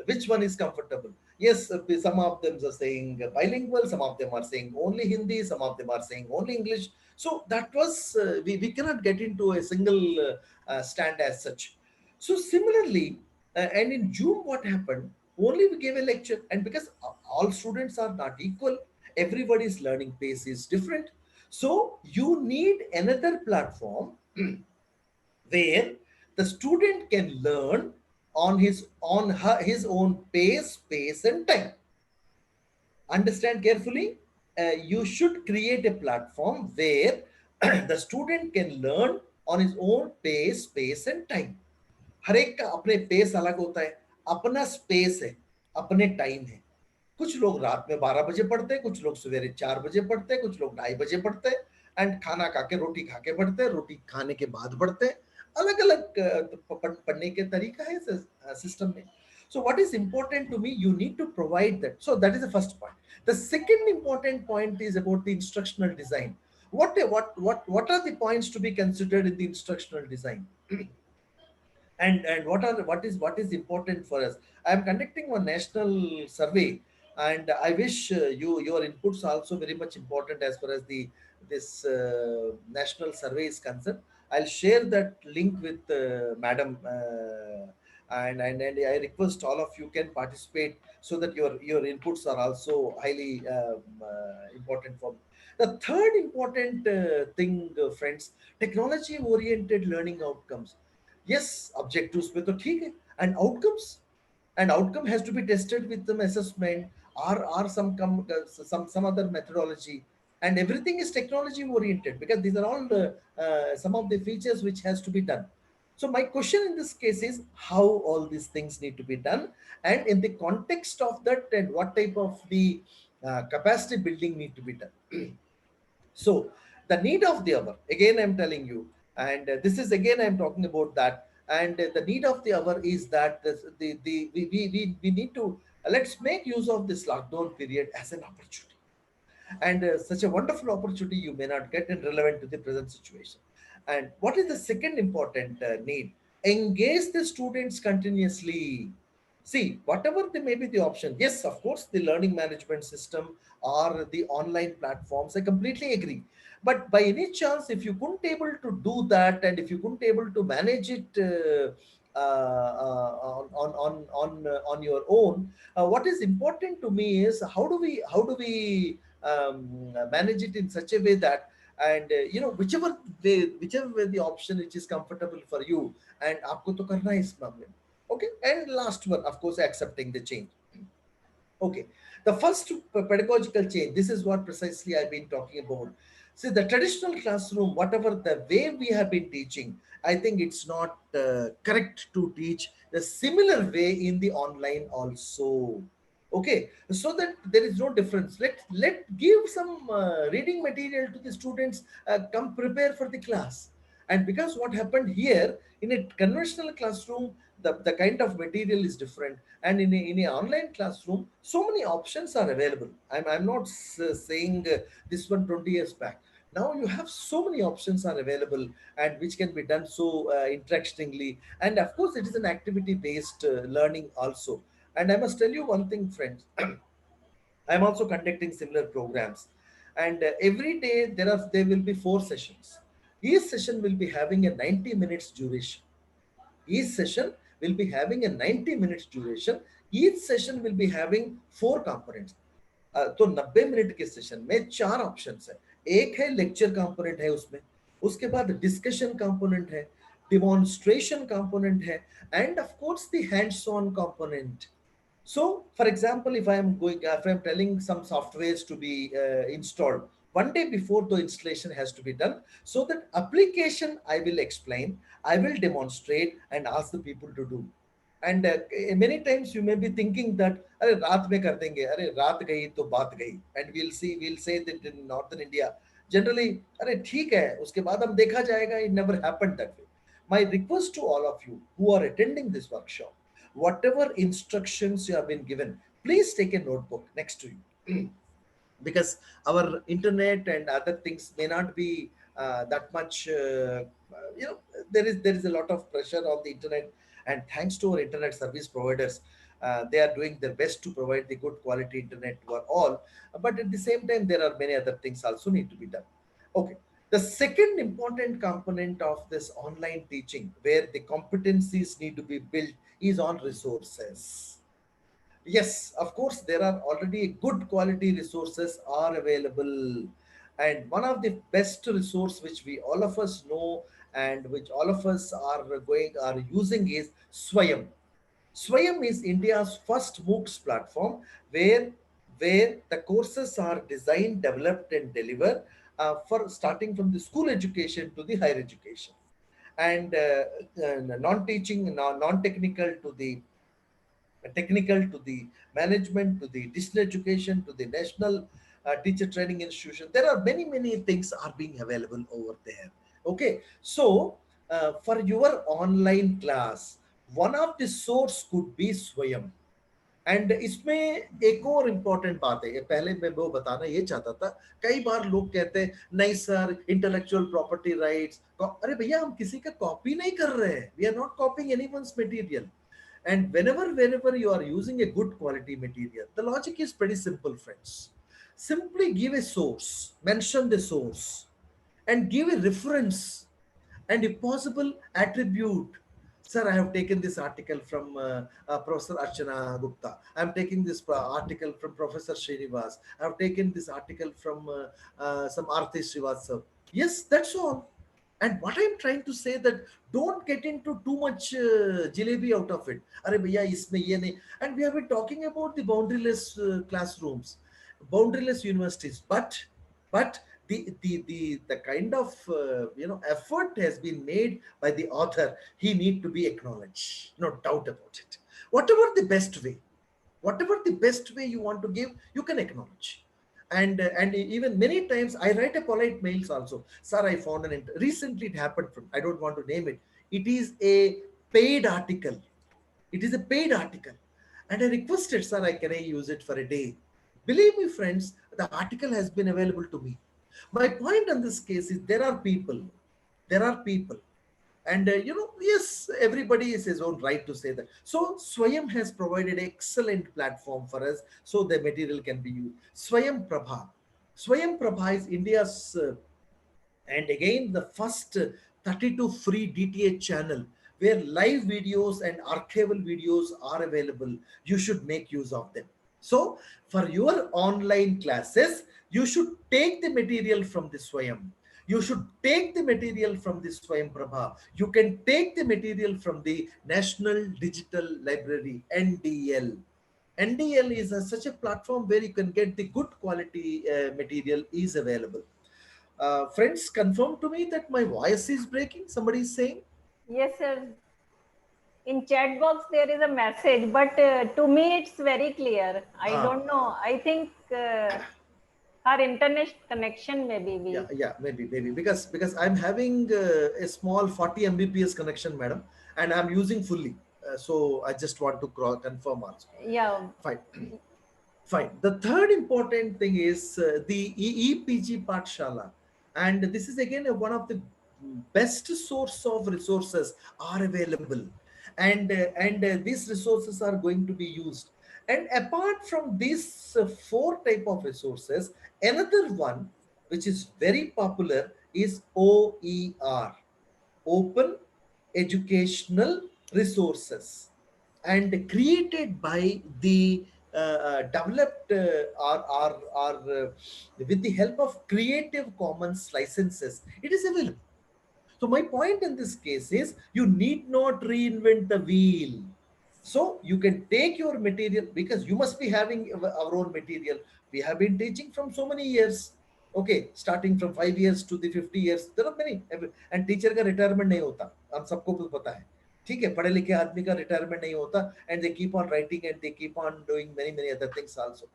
which one is comfortable. Yes, some of them are saying bilingual, some of them are saying only Hindi, some of them are saying only English. So that was, we cannot get into a single stand as such. So similarly, and in June, what happened? Only we gave a lecture, and because all students are not equal, everybody's learning pace is different. So you need another platform where the student can learn on his own pace and time. Understand carefully. You should create a platform where the student can learn on his own pace and time. हर एक का अपने pace अलग होता है, अपना space है, अपने time है. कुछ लोग रात में 12 बजे पढ़ते हैं, कुछ लोग सवेरे 4 बजे पढ़ते हैं, कुछ लोग 2:30 बजे पढ़ते हैं, एंड खाना खा के, रोटी खा के पढ़ते हैं, रोटी खाने के बाद पढ़ते हैं. अलग अलग पढ़ने के तरीका है सिस्टम में. So what is important to me, you need to provide that. So that is the first point. The second important point is about the instructional design. What are the points to be considered in the instructional design? And what is important for us? I am conducting one national survey, and I wish your inputs are also very much important as far as this national survey is concerned. I'll share that link with madam, and I request all of you can participate, so that your inputs are also highly important for me. The third important thing, friends, technology oriented learning outcomes. Yes, objectives पे तो ठीक है, and outcomes, and outcome has to be tested with some assessment. or some other methodology, and everything is technology oriented, because these are all some of the features which has to be done. So my question in this case is how all these things need to be done, and in the context of that, and what type of the capacity building need to be done. So the need of the hour, again I'm telling you, and this is again I'm talking about that, and the need of the hour is that we need to let's make use of this lockdown period as an opportunity, and such a wonderful opportunity you may not get, and relevant to the present situation. And what is the second important need? Engage the students continuously. See, whatever they may be the option, yes, of course, the learning management system or the online platforms, I completely agree. But by any chance, if you couldn't able to do that, and if you couldn't able to manage it on your own, what is important to me is how do we manage it in such a way that, and whichever way the option which is comfortable for you, and आपको तो करना है इस मामले में. Okay, and last one, of course, accepting the change. Okay, the first pedagogical change, this is what precisely I've been talking about. See, the traditional classroom, whatever the way we have been teaching, I think it's not correct to teach the similar way in the online also. Okay, so that there is no difference. Let give some reading material to the students, come prepare for the class. And because what happened here in a conventional classroom, the kind of material is different, and in a online classroom, so many options are available. I'm not saying this one 20 years back. Now you have so many options are available, and which can be done so interactingly, and of course it is an activity based learning also. And I must tell you one thing, friends. I'm also conducting similar programs, and every day there will be 4 sessions. Each session will be having a 90 minutes duration. Each session will be having a 90 minutes duration. Each session will be having 4 components. तो 90 minute के session में 4 options है. एक है lecture component है उसमें, उसके बाद डिस्कशन कंपोनेंट है, डिमॉन्स्ट्रेशन कंपोनेंट है, end of course the hands on component. So, for example, if I'm telling some softwares to be installed, one day before the installation has to be done, so that application I will explain, I will demonstrate, and ask the people to do. And many times you may be thinking that, अरे रात में कर देंगे, अरे रात गई तो बात गई, and we'll say that in northern India, generally, अरे ठीक है, उसके बाद हम देखा जाएगा. It never happened that way. My request to all of you who are attending this workshop, whatever instructions you have been given, please take a notebook next to you. Because our internet and other things may not be that much, there is a lot of pressure on the internet, and thanks to our internet service providers, they are doing their best to provide the good quality internet to all. But at the same time, there are many other things also need to be done. Okay. The second important component of this online teaching, where the competencies need to be built, is on resources. Yes, of course, there are already good quality resources are available. And one of the best resource which we all of us know, and which all of us are using, is Swayam. Swayam is India's first MOOCs platform, where the courses are designed, developed, and delivered for starting from the school education to the higher education, and non-teaching, non-technical to the technical, to the management, to the digital education, to the national teacher training institution. There are many things are being available over there. Okay, so for your online class, one of the source could be Swayam. And इसमें एक और important बात है, पहले मैं वो बताना ये चाहता था. कई बार लोग कहते हैं नहीं सर, इंटेलेक्चुअल प्रॉपर्टी राइट्स. अरे भैया, हम किसी का कॉपी नहीं कर रहे हैं. We are not copying anyone's material. And wherever you are using a good quality material, the logic is pretty simple, friends. Simply give a source, mention the source, and give a reference, and if possible, attribute. Sir, I have taken this article from Professor Archana Gupta. I am taking this article from Professor Srinivas. I have taken this article from some Arthi Srivastava. Yes, that's all. And what I'm trying to say that don't get into too much jalebi out of it. Arey bhaiya, isme ye nahi. And we have been talking about the boundaryless classrooms, boundaryless universities, but the kind of effort has been made by the author. He need to be acknowledged, no doubt about it. Whatever the best way, whatever the best way you want to give, you can acknowledge. And even many times I write a polite mails also. Sir, I found recently it happened from, I don't want to name it. It is a paid article. It is a paid article. And I requested, sir, can I use it for a day? Believe me, friends, the article has been available to me. My point in this case is there are people, and yes, everybody is his own right to say that. So Swayam has provided excellent platform for us, so the material can be used. Swayam Prabha is India's and again the first 32 free DTH channel where live videos and archival videos are available. You should make use of them. So for your online classes, you should take the material from the Swayam. You should take the material from the Swayam Prabha. You can take the material from the National Digital Library, NDL. NDL is such a platform where you can get the good quality material is available. Friends, confirm to me that my voice is breaking. Somebody is saying? Yes, sir. In chat box there is a message, but to me it's very clear. I don't know. I think our internet connection maybe weak. Yeah, maybe because I'm having a small 40 Mbps connection, madam, and I'm using fully. So I just want to confirm also. Yeah. Fine. The third important thing is the EPG Pathshala, and this is again one of the best source of resources are available, and these resources are going to be used. And apart from these four type of resources, another one which is very popular is OER, Open Educational Resources, and created by the developed with the help of Creative Commons licenses. It is available. So my point in this case is you need not reinvent the wheel. So you can take your material, because you must be having our own material. We have been teaching from so many years. Okay, starting from 5 years to the 50 years. There are many, and teacher का retirement नहीं होता. हम सबको पता है. ठीक है, पढ़े लिखे आदमी का retirement नहीं होता, and they keep on writing and they keep on doing many other things also.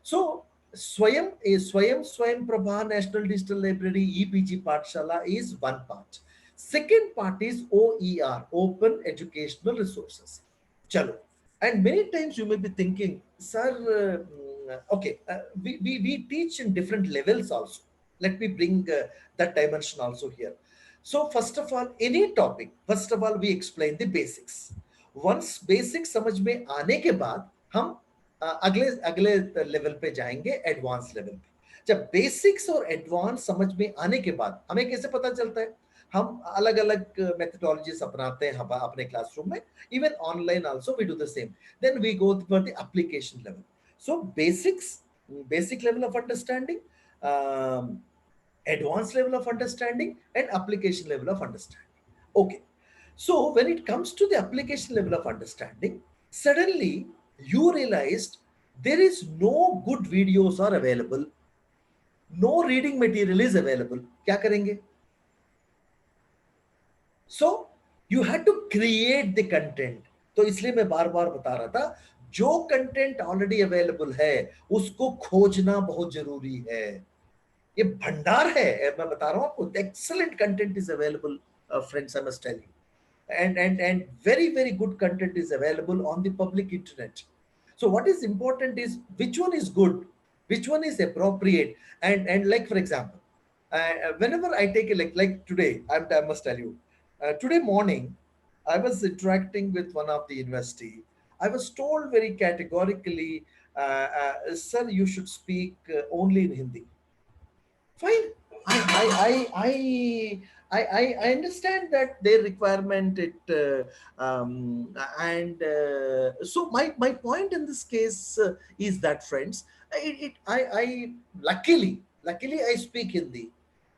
So Swayam Prabha National Digital Library EPG Pathshala is one part. Second part is OER, Open Educational Resources. Chalo. And many times you may be thinking, sir, we teach in different levels also. Let me bring that dimension also here. So first of all, any topic, first of all, we explain the basics. Once basics समझ में आने के बाद हम अगले level पे जाएंगे, advance level पे. जब बेसिक्स और एडवांस समझ में आने के बाद हमें कैसे पता चलता है? हम अलग अलग मेथडोलॉजीज अपनाते हैं अपने क्लासरूम में. Even online also we do the same. Then we go for the application level. So basic level of understanding, advanced level of understanding, and application level of understanding. Okay, so when it comes to the application level of understanding, suddenly you realized there is no good videos are available, no reading material is available. क्या करेंगे? So you had to create the content. तो इसलिए मैं बार बार बता रहा था, जो content already available है उसको खोजना बहुत जरूरी है. ये भंडार है, मैं बता रहा हूं आपको. Excellent content is available, friends, I must tell you. And very good content is available on the public internet. So what is important is which one is good, which one is appropriate. And like, for example, whenever I take a like today, I must tell you, today morning I was interacting with one of the university. I was told very categorically, sir, you should speak only in Hindi. Fine. I understand that their requirement. So my point in this case is that, friends, I luckily I speak Hindi.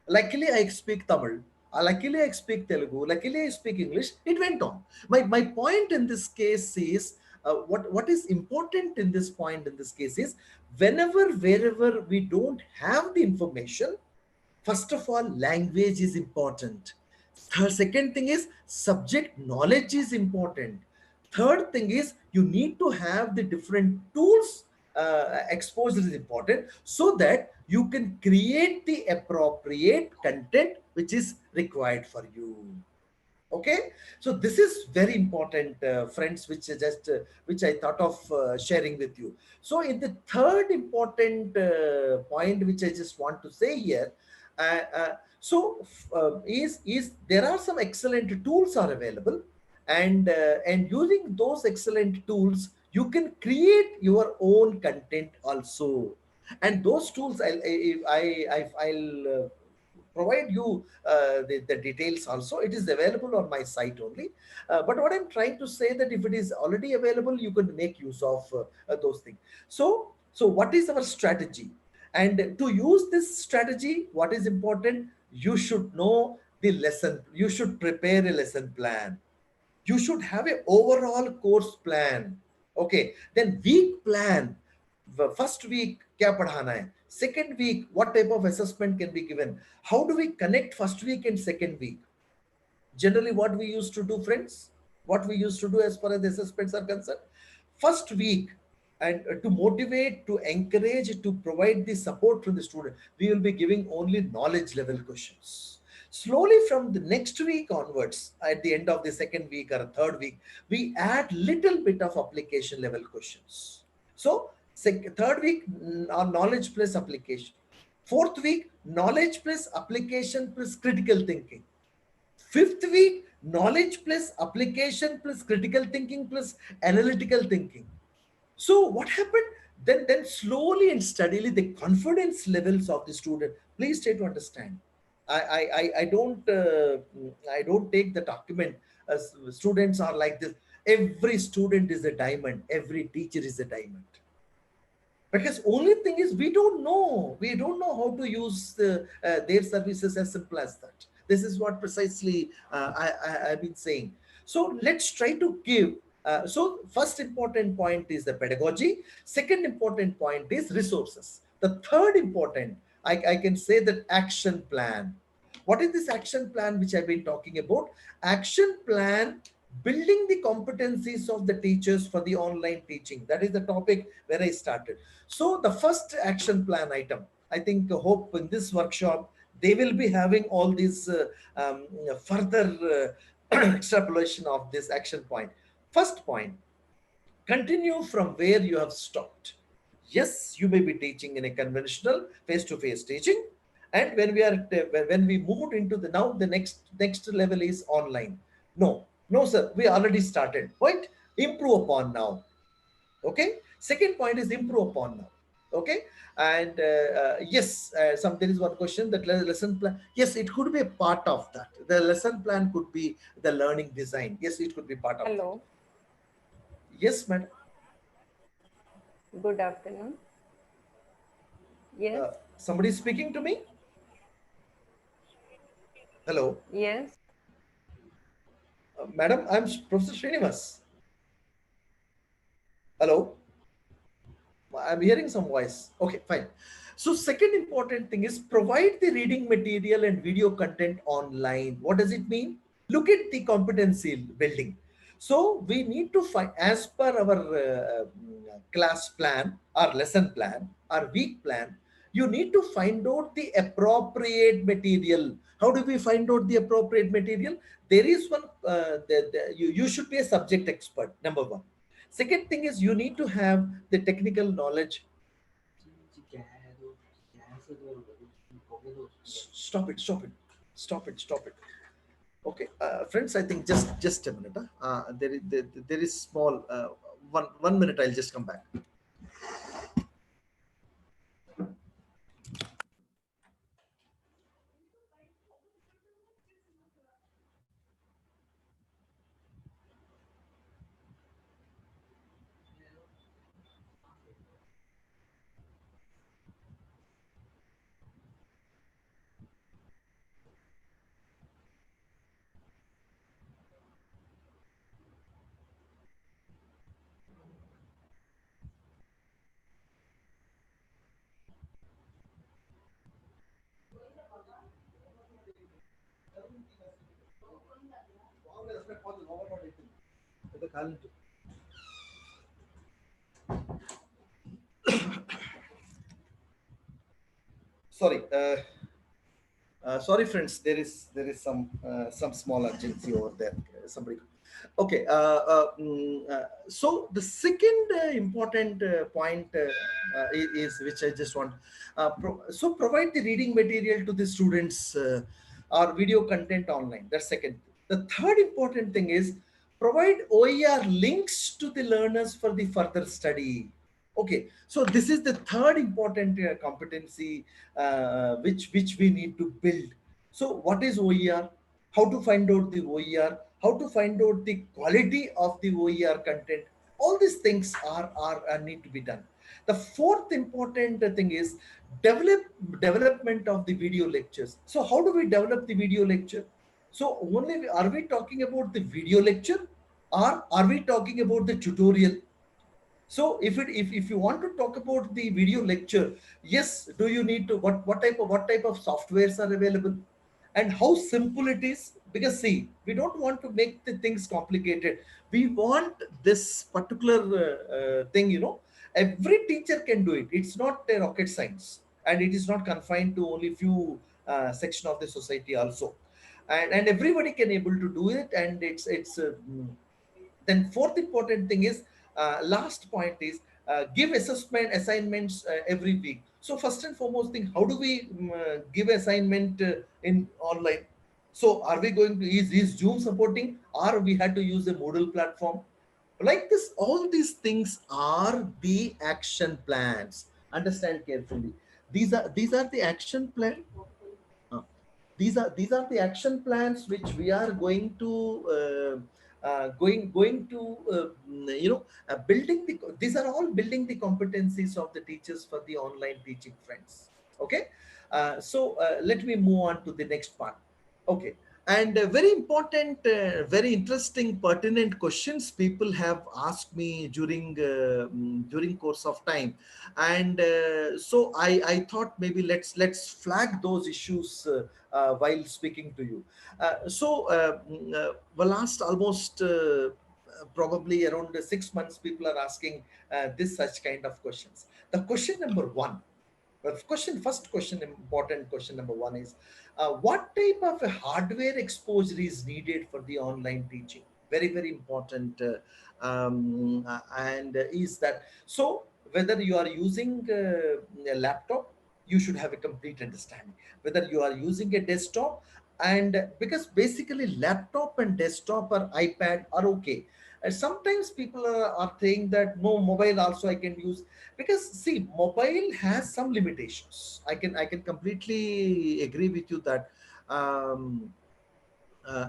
Luckily I speak Tamil. Luckily, I speak Telugu. Luckily, I speak English. It went on. My point in this case is what is important in this point in this case is wherever we don't have the information, first of all, language is important. Second thing is subject knowledge is important. Third thing is you need to have the different tools. Exposure is important so that you can create the appropriate content which is required for you. Okay, so this is very important, friends, which I thought of sharing with you. So in the third important point which I just want to say here, uh, uh, is there are some excellent tools are available, and using those excellent tools you can create your own content also. And those tools I'll provide you the details also. It is available on my site only. But what I'm trying to say that if it is already available, you can make use of those things. So what is our strategy? And to use this strategy, what is important? You should know the lesson. You should prepare a lesson plan. You should have an overall course plan. Okay, then week plan. The first week क्या पढ़ाना है, second week what type of assessment can be given, how do we connect first week and second week. Generally what we used to do, friends, what we used to do as far as the assessments are concerned, first week, and to motivate, to encourage, to provide the support to the student, we will be giving only knowledge level questions. Slowly from the next week onwards, at the end of the second week or third week, we add little bit of application level questions. So third week, knowledge plus application. Fourth week, knowledge plus application plus critical thinking. Fifth week, knowledge plus application plus critical thinking plus analytical thinking. So what happened? Then slowly and steadily, the confidence levels of the student. Please try to understand. I don't take the document as students are like this. Every student is a diamond. Every teacher is a diamond. Because only thing is we don't know how to use their services as simple as that. This is what precisely I've been saying. So let's try to give. So first important point is the pedagogy. Second important point is resources. The third important, I can say that action plan. What is this action plan which I've been talking about? Action plan, building the competencies of the teachers for the online teaching. That is the topic where I started. So the first action plan item, I think, hope in this workshop, they will be having all these further extrapolation of this action point. First point, continue from where you have stopped. Yes, you may be teaching in a conventional face-to-face teaching. And when we moved into the now the next level is online. No, sir, we already started. Point, improve upon now. Okay, second point is improve upon now. Okay, and yes, there is one question that lesson plan. Yes, it could be a part of that. The lesson plan could be the learning design. Yes, it could be part of Hello. that. Yes, madam. Good afternoon. Yes. Somebody is speaking to me. Hello. Yes. Madam, I'm Professor Srinivas. Hello. I'm hearing some voice. Okay, fine. So second important thing is provide the reading material and video content online. What does it mean? Look at the competency building. So we need to find, as per our class plan, our lesson plan, our week plan, you need to find out the appropriate material. How do we find out the appropriate material? There is one, you should be a subject expert, number one. Second thing is you need to have the technical knowledge. Stop it. Okay, friends, I think just a minute. There is small, 1 minute, I'll just come back. Sorry, sorry, friends. There is some small urgency over there. Somebody. Okay. So the second important point is which I just want. So provide the reading material to the students or video content online. That's second. The third important thing is provide OER links to the learners for the further study. Okay, so this is the third important competency which we need to build. So what is OER? How to find out the OER? How to find out the quality of the OER content? All these things are need to be done. The fourth important thing is development of the video lectures. So how do we develop the video lecture? So only are we talking about the video lecture, or are we talking about the tutorial? So if you want to talk about the video lecture, yes, do you need to what type of softwares are available, and how simple it is? Because see, we don't want to make the things complicated. We want this particular thing, every teacher can do it. It's not a rocket science, and it is not confined to only few section of the society also, and everybody can able to do it. And then fourth important thing is last point is give assignments every week. So first and foremost thing, how do we give assignment in online? So are we going to is Zoom supporting, or we had to use a Moodle platform? Like this, all these things are the action plans. Understand carefully. These are the action plan. These are the action plans which we are going to building these are all building the competencies of the teachers for the online teaching, friends. Okay. Let me move on to the next part. Okay. And very important, very interesting, pertinent questions people have asked me during course of time, and so I thought maybe let's flag those issues while speaking to you. The last almost probably around 6 months, people are asking this such kind of questions. The question number one. First question, important question number one is, what type of a hardware exposure is needed for the online teaching? Very, very important. And is that, so whether you are using a laptop, you should have a complete understanding. Whether you are using a desktop, and because basically laptop and desktop or iPad are okay. And sometimes people are saying that no, mobile also I can use, because see, mobile has some limitations. I can completely agree with you that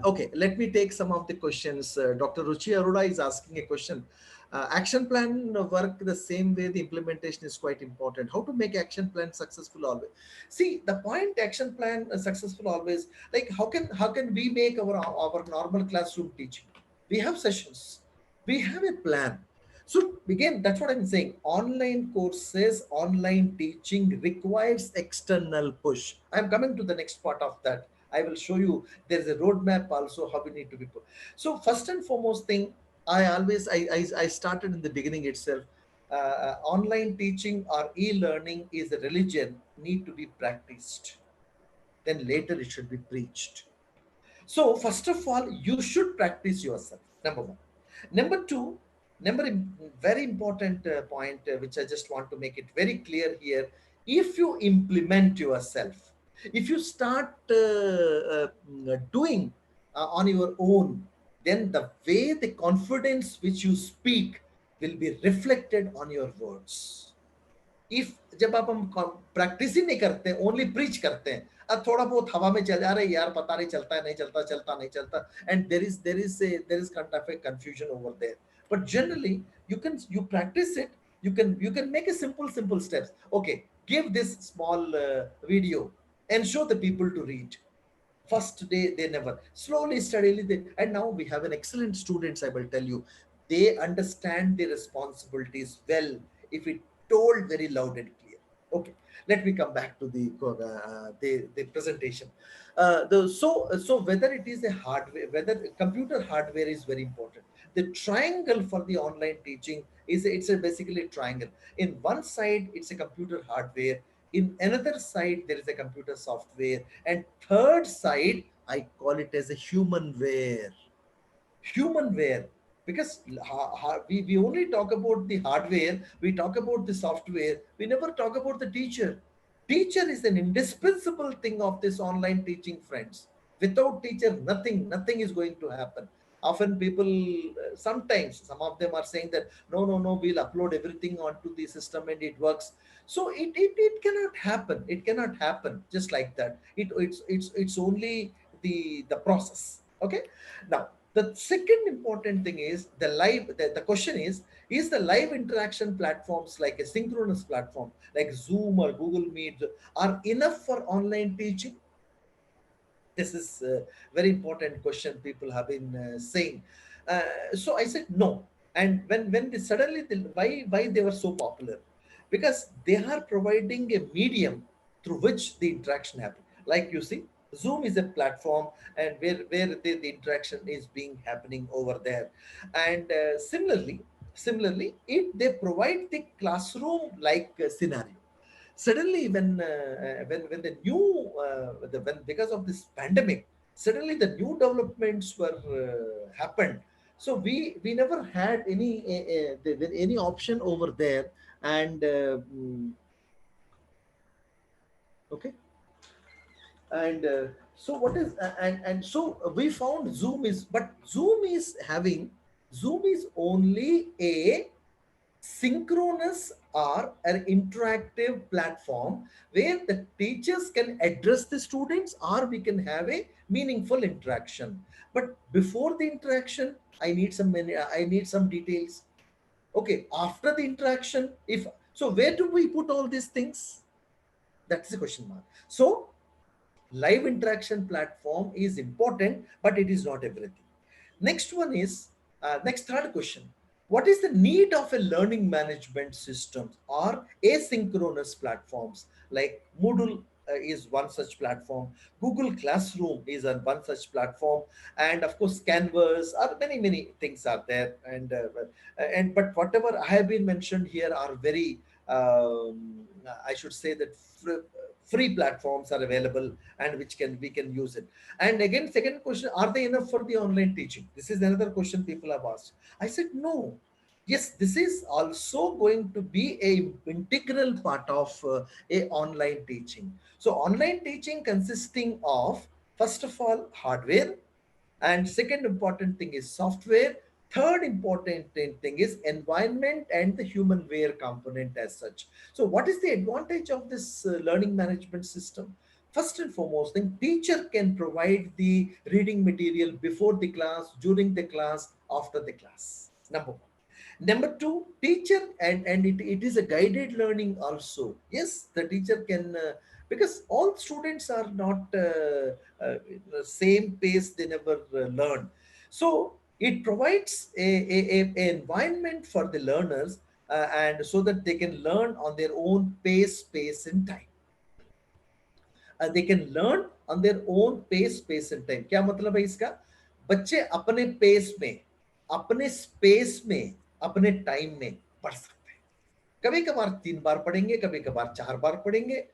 okay, let me take some of the questions. Dr. Ruchi Arora is asking a question. Action plan work the same way. The implementation is quite important. How to make action plan successful always? See, the point action plan successful always, like how can we make our normal classroom teaching? We have sessions, we have a plan. So again, that's what I'm saying. Online courses, online teaching requires external push. I'm coming to the next part of that. I will show you there's a roadmap also how we need to be put. So first and foremost thing, I started in the beginning itself. Online teaching or e-learning is a religion, need to be practiced. Then later it should be preached. So first of all, you should practice yourself. Number one. Number two, very important point, which I just want to make it very clear here. If you implement yourself, if you start doing on your own, then the way, the confidence which you speak will be reflected on your words. If जब आप हम practice ही नहीं करते, only preach करते हैं, अब थोड़ा बहुत हवा में चल जा रहे यार, पता नहीं चलता है, नहीं चलता, and there is kind of a confusion over there. But generally, you practice it. You can make a simple steps. Okay, give this small video and show the people to read. First day they never, slowly steadily and now we have an excellent students. I will tell you, they understand the responsibilities well if it told very loud and clear. Okay, let me come back to the presentation. So whether it is a hardware, whether computer hardware is very important. the triangle for the online teaching is basically a triangle. In one side, it's a computer hardware. In another side, there is a computer software. And third side, I call it as a humanware. Humanware. Because we only talk about the hardware, we talk about the software, we never talk about the teacher. Teacher is an indispensable thing of this online teaching, friends. Without teacher, nothing is going to happen. Often people, sometimes some of them are saying that no, we'll upload everything onto the system and it works. So it cannot happen. It cannot happen just like that. It's only the process. Okay. Now the second important thing is the live. The question is the live interaction platforms like a synchronous platform like Zoom or Google Meet are enough for online teaching? This is a very important question people have been saying. So I said no. And when they suddenly why they were so popular? Because they are providing a medium through which the interaction happens. Like you see, Zoom is a platform and where the interaction is being happening over there. And similarly, they provide the classroom like scenario. Suddenly when the new when because of this pandemic, suddenly the new developments were happened. So we never had any option over there. And okay. And so what is and so we found Zoom is, but Zoom is only a synchronous or an interactive platform where the teachers can address the students or we can have a meaningful interaction. But before the interaction, I need some details. Okay, after the interaction, if so, where do we put all these things? That's the question mark. So live interaction platform is important, but it is not everything. Next one is next third question. What is the need of a learning management system or asynchronous platforms like Moodle is one such platform. Google Classroom is one such platform, and of course Canvas, or many things are there. And but whatever I have been mentioned here are very I should say that free platforms are available and which we can use it. And again, second question, are they enough for the online teaching? This is another question people have asked. I said no. Yes, this is also going to be a integral part of a online teaching. So online teaching consisting of, first of all, hardware, and second important thing is software. Third important thing is environment and the humanware component as such. So what is the advantage of this learning management system? First and foremost thing, teacher can provide the reading material before the class, during the class, after the class. Number one. Number two, teacher, and it is a guided learning also. Yes, the teacher can, because all students are not same pace, they never learn. So it provides a environment for the learners and so that they can learn on their own pace, space and time. They can learn on their own pace, space and time. क्या मतलब है इसका? बच्चे अपने pace में, अपने space में, अपने टाइम में पढ़ सकते हैं. कभी कभार 3 बार पढ़ेंगे, कभी कभार 4 बार पढ़ेंगे.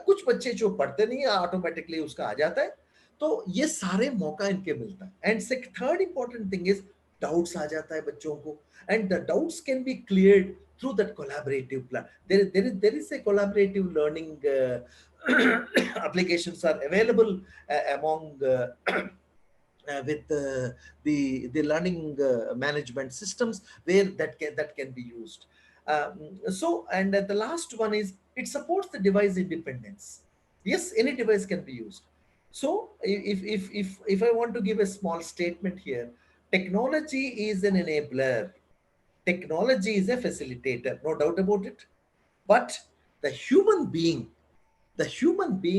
कुछ बच्चे जो पढ़ते नहीं है, ऑटोमेटिकली उसका आ जाता है. तो ये सारे मौका इनके मिलता है. And third important thing is doubts आ जाता है बच्चों को, and the doubts can be cleared through that collaborative plan. There is a collaborative learning applications are available among with the learning management systems where that can be used. So and the last one is it supports the device independence. Yes, any device can be used. So if I want to give a small statement here, technology is an enabler. Technology is a facilitator, no doubt about it. But the human being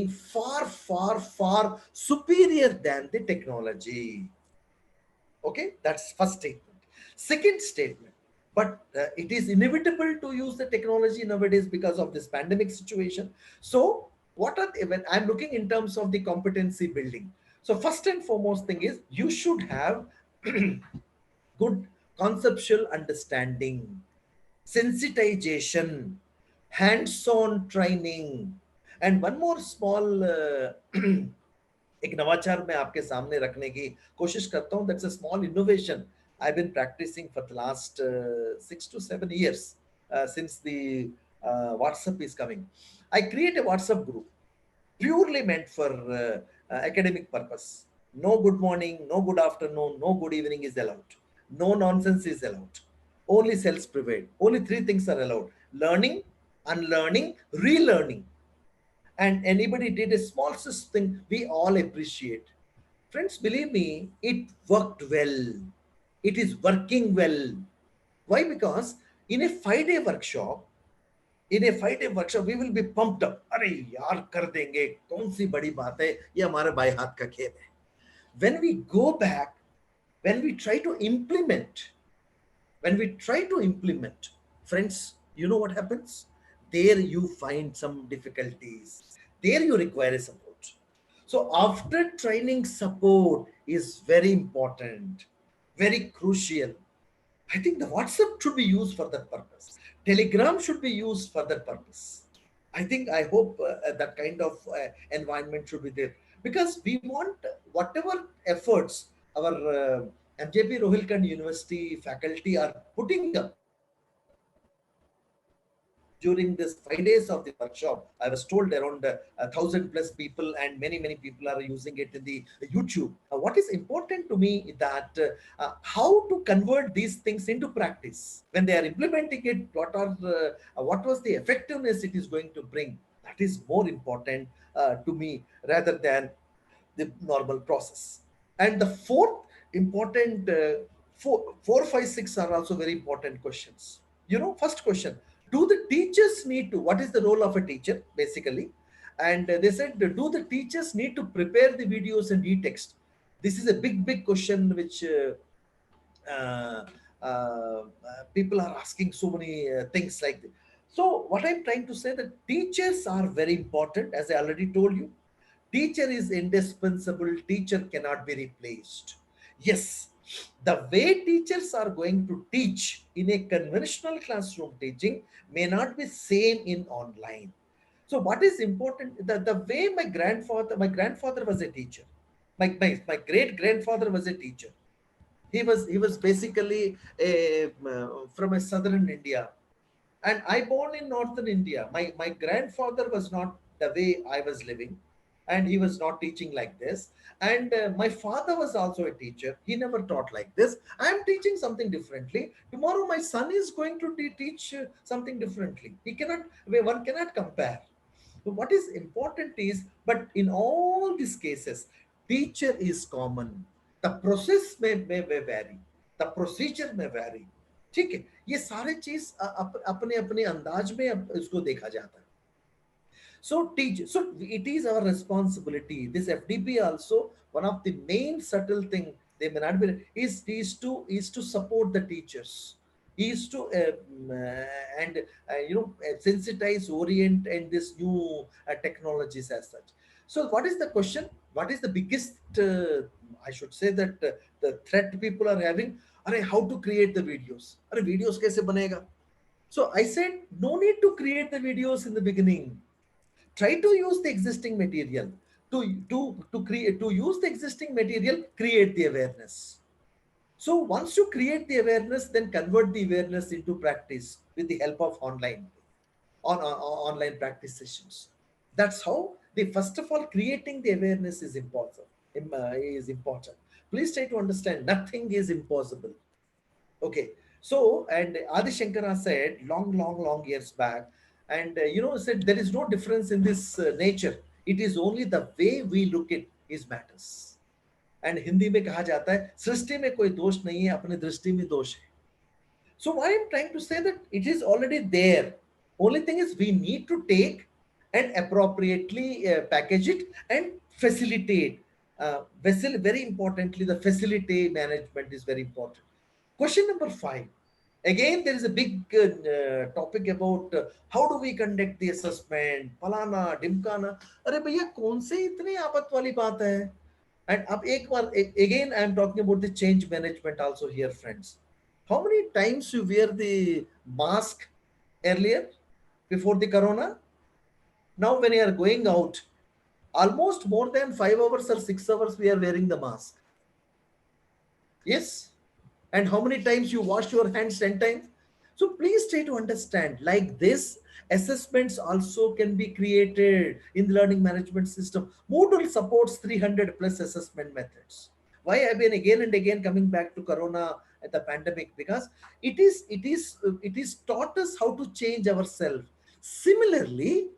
far superior than the technology. Okay, that's first statement. Second statement, but it is inevitable to use the technology nowadays because of this pandemic situation. So what are when I'm looking in terms of the competency building, so first and foremost thing is you should have good conceptual understanding, sensitization, hands-on training, and one more small एक नवाचार मैं आपके सामने रखने की कोशिश करता हूं. That's a small innovation I've been practicing for the last 6 to 7 years since the WhatsApp is coming. I create a WhatsApp group purely meant for academic purpose. No good morning, no good afternoon, no good evening is allowed. No nonsense is allowed. Only self-prevailed. Only three things are allowed: learning, unlearning, relearning. And anybody did a small thing, we all appreciate. Friends, believe me, it worked well. It is working well. Why? Because in a 5-day workshop, we will be pumped up. अरे यार कर देंगे, कौन सी बड़ी बात है, ये हमारे बाएं हाथ का खेल है. When we go back, when we try to implement, friends, you know what happens? There you find some difficulties. There you require a support. So after training, support is very important, very crucial. I think the WhatsApp should be used for that purpose. Telegram should be used for that purpose. I hope that kind of environment should be there, because we want whatever efforts our MJP Rohilkhand University faculty are putting up during this 5 days of the workshop. I was told around 1,000+ people, and many people are using it in the YouTube. What is important to me is that how to convert these things into practice. When they are implementing it, what was the effectiveness it is going to bring? That is more important to me rather than the normal process. And the fourth important, 4, 5, 6 are also very important questions. First question: do the teachers need to, what is the role of a teacher basically? And they said, do the teachers need to prepare the videos and e-text? This is a big question which people are asking so many things like this. So what I'm trying to say, that teachers are very important. As I already told you, teacher is indispensable. Teacher cannot be replaced. Yes, the way teachers are going to teach in a conventional classroom teaching may not be same in online. So what is important, the way my grandfather was a teacher. My great grandfather was a teacher. He was basically from a southern India, and I born in northern India. My grandfather was not the way I was living, and he was not teaching like this. And my father was also a teacher. He never taught like this. I am teaching something differently. Tomorrow my son is going to teach something differently. One cannot compare. So what is important is, but in all these cases, teacher is common. The process may vary. The procedure may vary. ठीक है, ये सारे चीज अपने अपने अंदाज में इसको देखा जाता है. So it is our responsibility. This FDP also, one of the main subtle thing they may not be is to support the teachers, is to sensitize, orient, and this new technologies as such. So what is the question? What is the biggest? I should say that the threat people are having. How to create the videos? Videos kaise banega? So I said, no need to create the videos in the beginning. Try to use the existing material. To use the existing material, create the awareness. So once you create the awareness, then convert the awareness into practice with the help of online practice sessions. That's how first of all, creating the awareness is important. Please try to understand, nothing is impossible. Okay. So, and Adi Shankara said long years back, and said there is no difference in this nature. It is only the way we look at is matters. And Hindi में कहा जाता है, सृष्टि में कोई दोष नहीं है, अपने दृष्टि में दोष है. So why I'm trying to say that it is already there. Only thing is we need to take and appropriately package it and facilitate. Very importantly, the facility management is very important. Question number 5. Again, there is a big topic about how do we conduct the assessment, falana, dimkana. अरे भैया कौन से इतनी आपत वाली बात है? And अब एक बार again I am talking about the change management also here, friends. How many times you wear the mask earlier before the corona? Now when you are going out, almost more than 5 hours or 6 hours we are wearing the mask. Yes. And how many times you wash your hands? 10 times. So please try to understand, like this, assessments also can be created in the learning management system. Moodle supports 300 plus assessment methods. Why I've been again and again coming back to corona and the pandemic? Because it is taught us how to change ourselves. Similarly,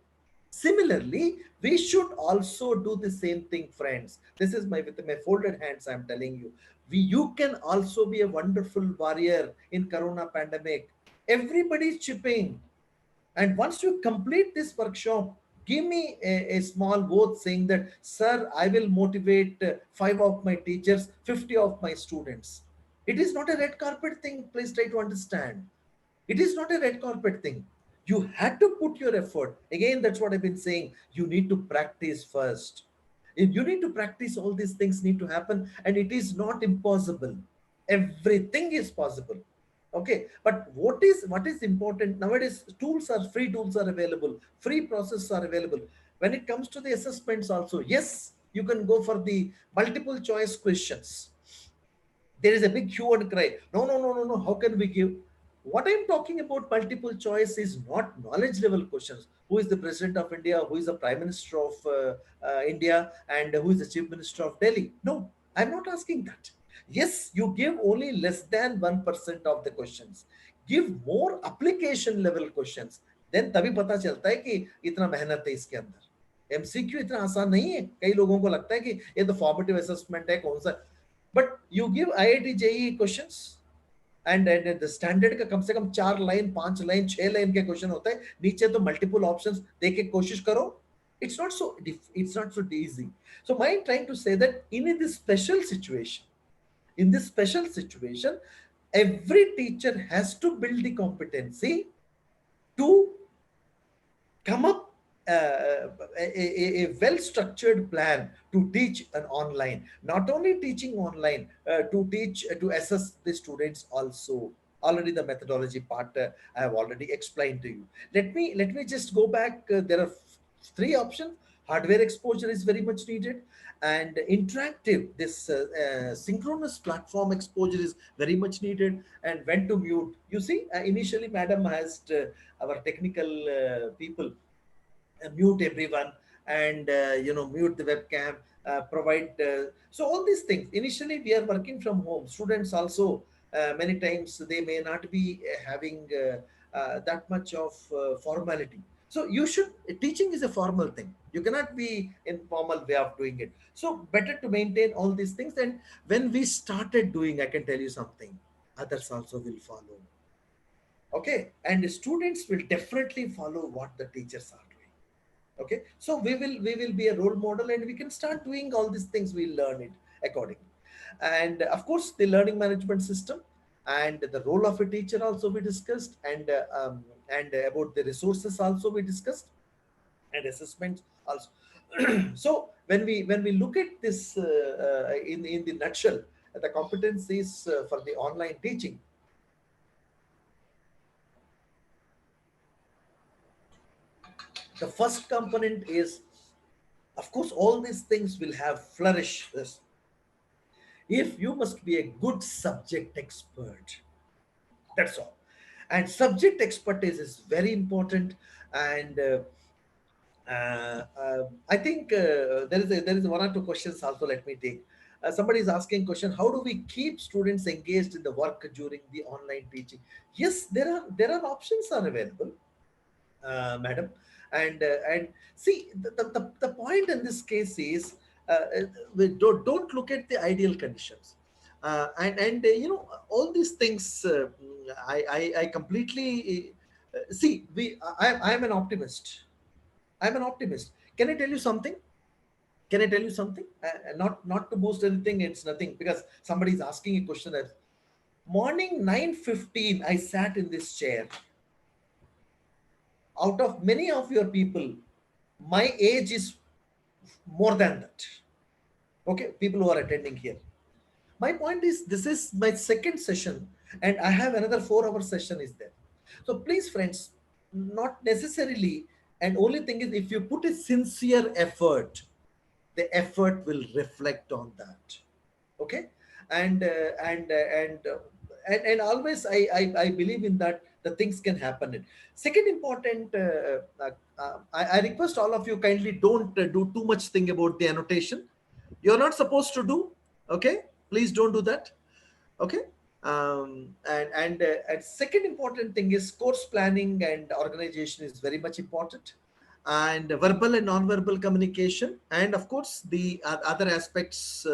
we should also do the same thing, friends. This is my, with my folded hands, I'm telling you. You can also be a wonderful warrior in corona pandemic. Everybody's chipping. And once you complete this workshop, give me a small vote saying that, sir, I will motivate 5 of my teachers, 50 of my students. It is not a red carpet thing. Please try to understand. It is not a red carpet thing. You had to put your effort. Again, that's what I've been saying. You need to practice first. If you need to practice, all these things need to happen, and it is not impossible. Everything is possible. Okay, but what is important nowadays? Tools are free. Tools are available. Free processes are available. When it comes to the assessments, also, yes, you can go for the multiple choice questions. There is a big hue and cry. No, no, no, no, no. How can we give? What I'm talking about multiple choice is not knowledge level questions. Who is the president of India? Who is the prime minister of India? And who is the chief minister of Delhi? No, I'm not asking that. Yes, you give only less than 1% of the questions. Give more application level questions. Then तभी पता चलता है कि इतना मेहनत है इसके अंदर. MCQ इतना आसान नहीं है. कई लोगों को लगता है कि ये तो फॉर्मेटिव असेसमेंट है, कौन सा. But you give IIT JEE questions and the standard का कम से कम 4 लाइन 5 लाइन 6 लाइन के क्वेश्चन होता है. नीचे तो मल्टीपल ऑप्शंस दे के कोशिश करो. It's not so easy. So my trying to say that in this special situation, every teacher has to build the competency to come up a well-structured plan to teach an online. Not only teaching online, to assess the students also. Already the methodology part I have already explained to you. Let me just go back. There are 3 options. Hardware exposure is very much needed, and interactive, this synchronous platform exposure is very much needed. And when to mute. You see, initially Madam has our technical people mute everyone, and mute the webcam, provide. So all these things. Initially, we are working from home. Students also many times they may not be having that much of formality. So teaching is a formal thing. You cannot be informal way of doing it. So better to maintain all these things. And when we started doing, I can tell you something, others also will follow. Okay, and the students will definitely follow what the teachers are doing. Okay, so we will be a role model, and we can start doing all these things. We'll learn it accordingly. And of course, the learning management system and the role of a teacher also we discussed, and about the resources also we discussed, and assessments also. So when we look at this in the nutshell, the competencies for the online teaching. The first component is, of course, all these things will have flourish this if you must be a good subject expert. That's all. And subject expertise is very important. And I think there is 1 or 2 questions also. Let me take. Somebody is asking question: how do we keep students engaged in the work during the online teaching? Yes, there are options are available, madam. And see, the point in this case is, we don't look at the ideal conditions, and all these things. I completely see. I am an optimist. I'm an optimist. Can I tell you something? Can I tell you something? Not to boast anything. It's nothing, because somebody is asking a question. Morning 9:15, I sat in this chair. Out of many of your people, my age is more than that. Okay, people who are attending here. My point is, this is my second session and I have another 4-hour session is there. So please, friends, not necessarily, and only thing is if you put a sincere effort, the effort will reflect on that. Okay, and and always I believe in that the things can happen. Second important, I request all of you kindly don't do too much thing about the annotation. You're not supposed to do. Okay, please don't do that. Okay. And second important thing is course planning and organization is very much important, and verbal and non-verbal communication, and of course the other aspects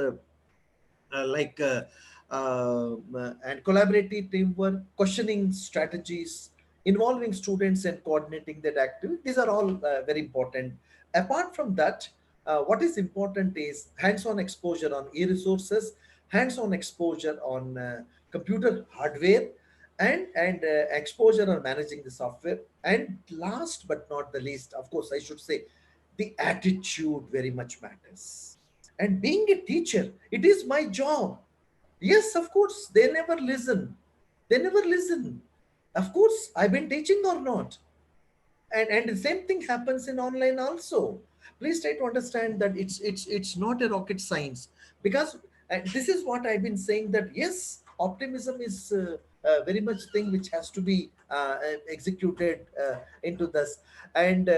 like and collaborative teamwork, questioning strategies, involving students and coordinating that activity. These are all very important. Apart from that, what is important is hands-on exposure on e-resources, hands-on exposure on computer hardware, and exposure on managing the software. And last but not the least, of course, I should say, the attitude very much matters. And being a teacher, it is my job. Yes, of course, they never listen. They never listen. Of course, I've been teaching or not. And the same thing happens in online also. Please try to understand that it's not a rocket science, because this is what I've been saying, that yes, optimism is very much thing which has to be executed into this. And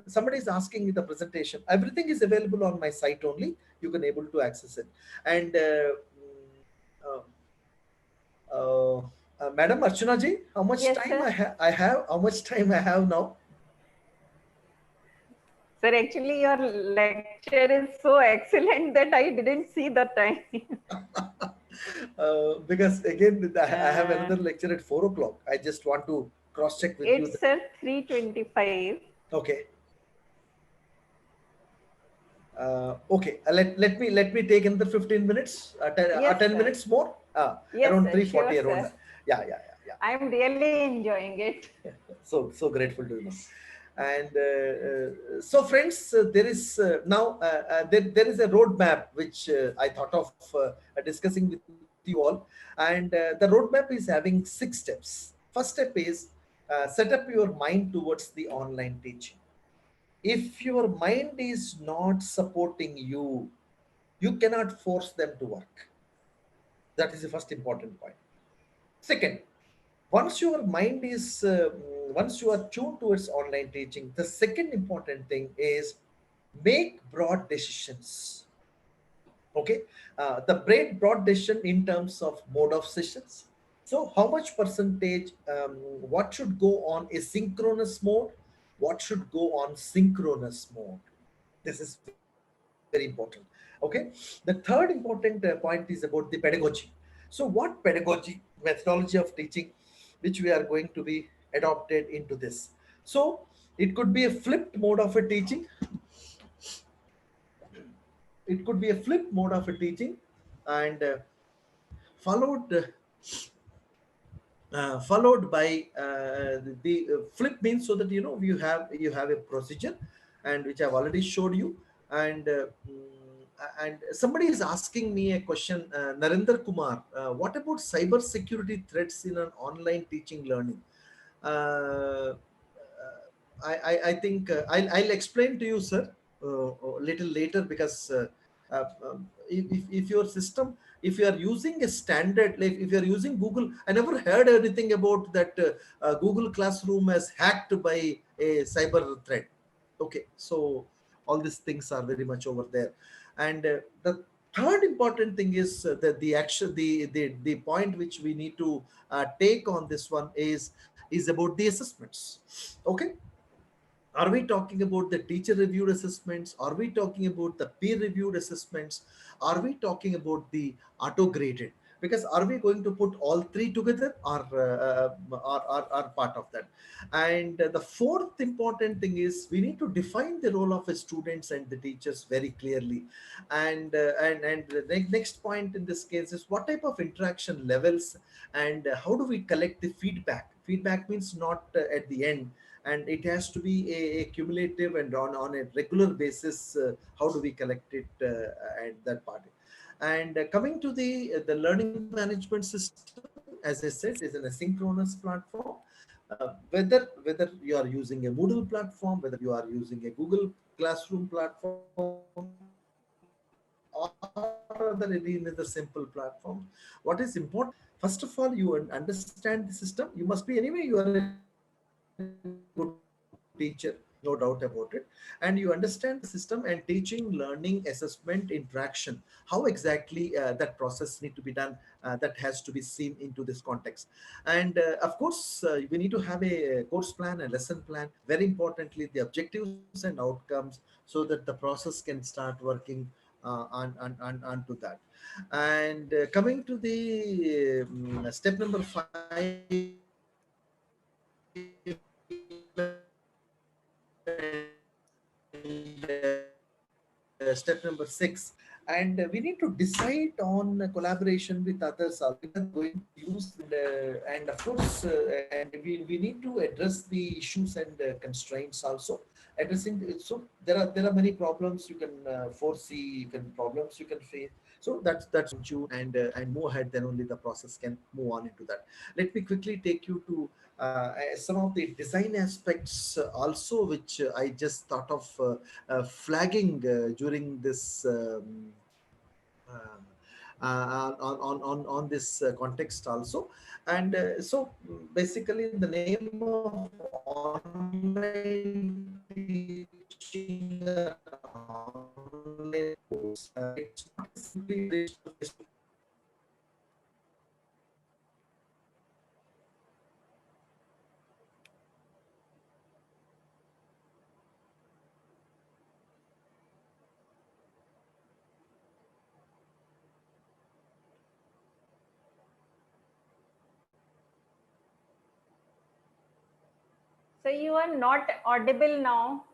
somebody is asking me the presentation. Everything is available on my site only. You can able to access it. And Madam Archana ji, how much Yes, time sir. I have? How much time I have now? Sir, actually, your lecture is so excellent that I didn't see the time. Because again, I have another lecture at 4 o'clock. I just want to cross check with you. It's 3:25. Okay. Okay. Let me take another 15 minutes. 10 Yes, 10 sir. minutes more. Yes, Around sir, 3:40 sure, around. sir. Yeah. I'm really enjoying it. So grateful to you. And so friends, there is now there is a roadmap which I thought of discussing with you all. And the roadmap is having 6 steps. First step is set up your mind towards the online teaching. If your mind is not supporting you, you cannot force them to work. That is the first important point. Second, once your mind is once you are tuned towards online teaching, the second important thing is make broad decisions. Okay, the broad decision in terms of mode of sessions. So how much percentage, what should go on asynchronous mode, what should go on synchronous mode. This is very important. Okay, the third important point is about the pedagogy. So what pedagogy, methodology of teaching which we are going to be adopted into this? So it could be a flipped mode of a teaching. It could be a flipped mode of a teaching, and followed followed by the flip means, so that you know you have a procedure, and which I've already showed you. And and somebody is asking me a question, Narendra Kumar, what about cyber security threats in an online teaching learning? uh, I think I'll explain to you, sir, a little later, because if your system, if you are using a standard, like if you are using Google, I never heard anything about that Google Classroom as hacked by a cyber threat. Okay, so all these things are very much over there. And the third important thing is that the action, the point which we need to take on this one is about the assessments. Okay, are we talking about the teacher reviewed assessments? Are we talking about the peer reviewed assessments? Are we talking about the auto graded? Because are we going to put all three together, or are part of that? And the fourth important thing is we need to define the role of the students and the teachers very clearly. And the next point in this case is what type of interaction levels, and how do we collect the feedback? Feedback means not at the end, and it has to be a cumulative and on a regular basis. How do we collect it at that part? And coming to the learning management system, as I said, is an asynchronous platform. Whether you are using a Moodle platform, whether you are using a Google Classroom platform, or other any other simple platform, what is important? First of all, you understand the system. You must be anyway. You are a good teacher, no doubt about it, and you understand the system and teaching, learning, assessment, interaction, how exactly that process need to be done, that has to be seen into this context. And of course, we need to have a course plan, a lesson plan, very importantly the objectives and outcomes, so that the process can start working onto that. And coming to the step number 5, step number 6, and we need to decide on collaboration with others are going to use, and of course and we need to address the issues and constraints also, addressing so there are many problems you can foresee, you can problems you can face. So that's you, and move ahead, then only the process can move on into that. Let me quickly take you to some of the design aspects also, which I just thought of flagging during this on this context also. And so basically the name of online teaching, online course, it's not simply. So you are not audible now.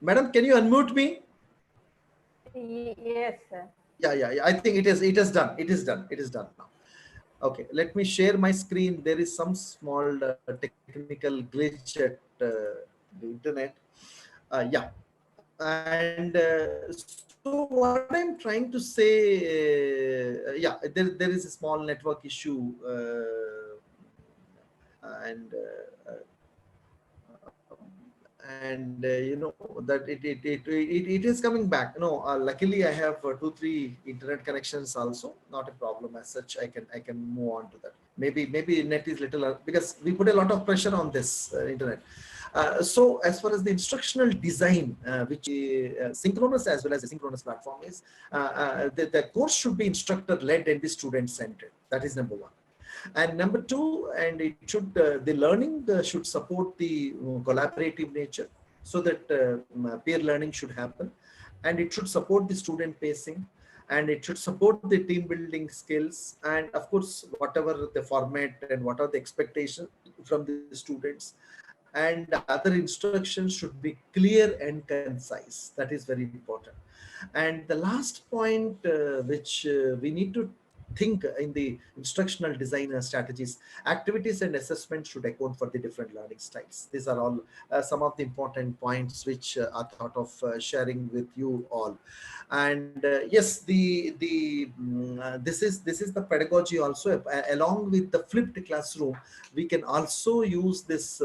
Madam, can you unmute me? Yes, sir. Yeah. I think it is done. It is done. It is done now. Okay, let me share my screen. There is some small technical glitch at the internet. Yeah, and so what I'm trying to say, yeah, there is a small network issue, and you know that it is coming back. No, luckily I have 2-3 internet connections also, not a problem as such. I can move on to that. Maybe net is little because we put a lot of pressure on this internet. So as far as the instructional design, which synchronous as well as asynchronous platform is, the course should be instructor led and the student centered. That is number one. And number two, and it should the learning should support the collaborative nature, so that peer learning should happen, and it should support the student pacing, and it should support the team building skills, and of course whatever the format and what are the expectations from the students, and other instructions should be clear and concise. That is very important. And the last point which we need to think in the instructional design strategies. Activities and assessment should account for the different learning styles. These are all some of the important points which I thought of sharing with you all. And yes, this is the pedagogy also. Along with the flipped classroom, we can also use this.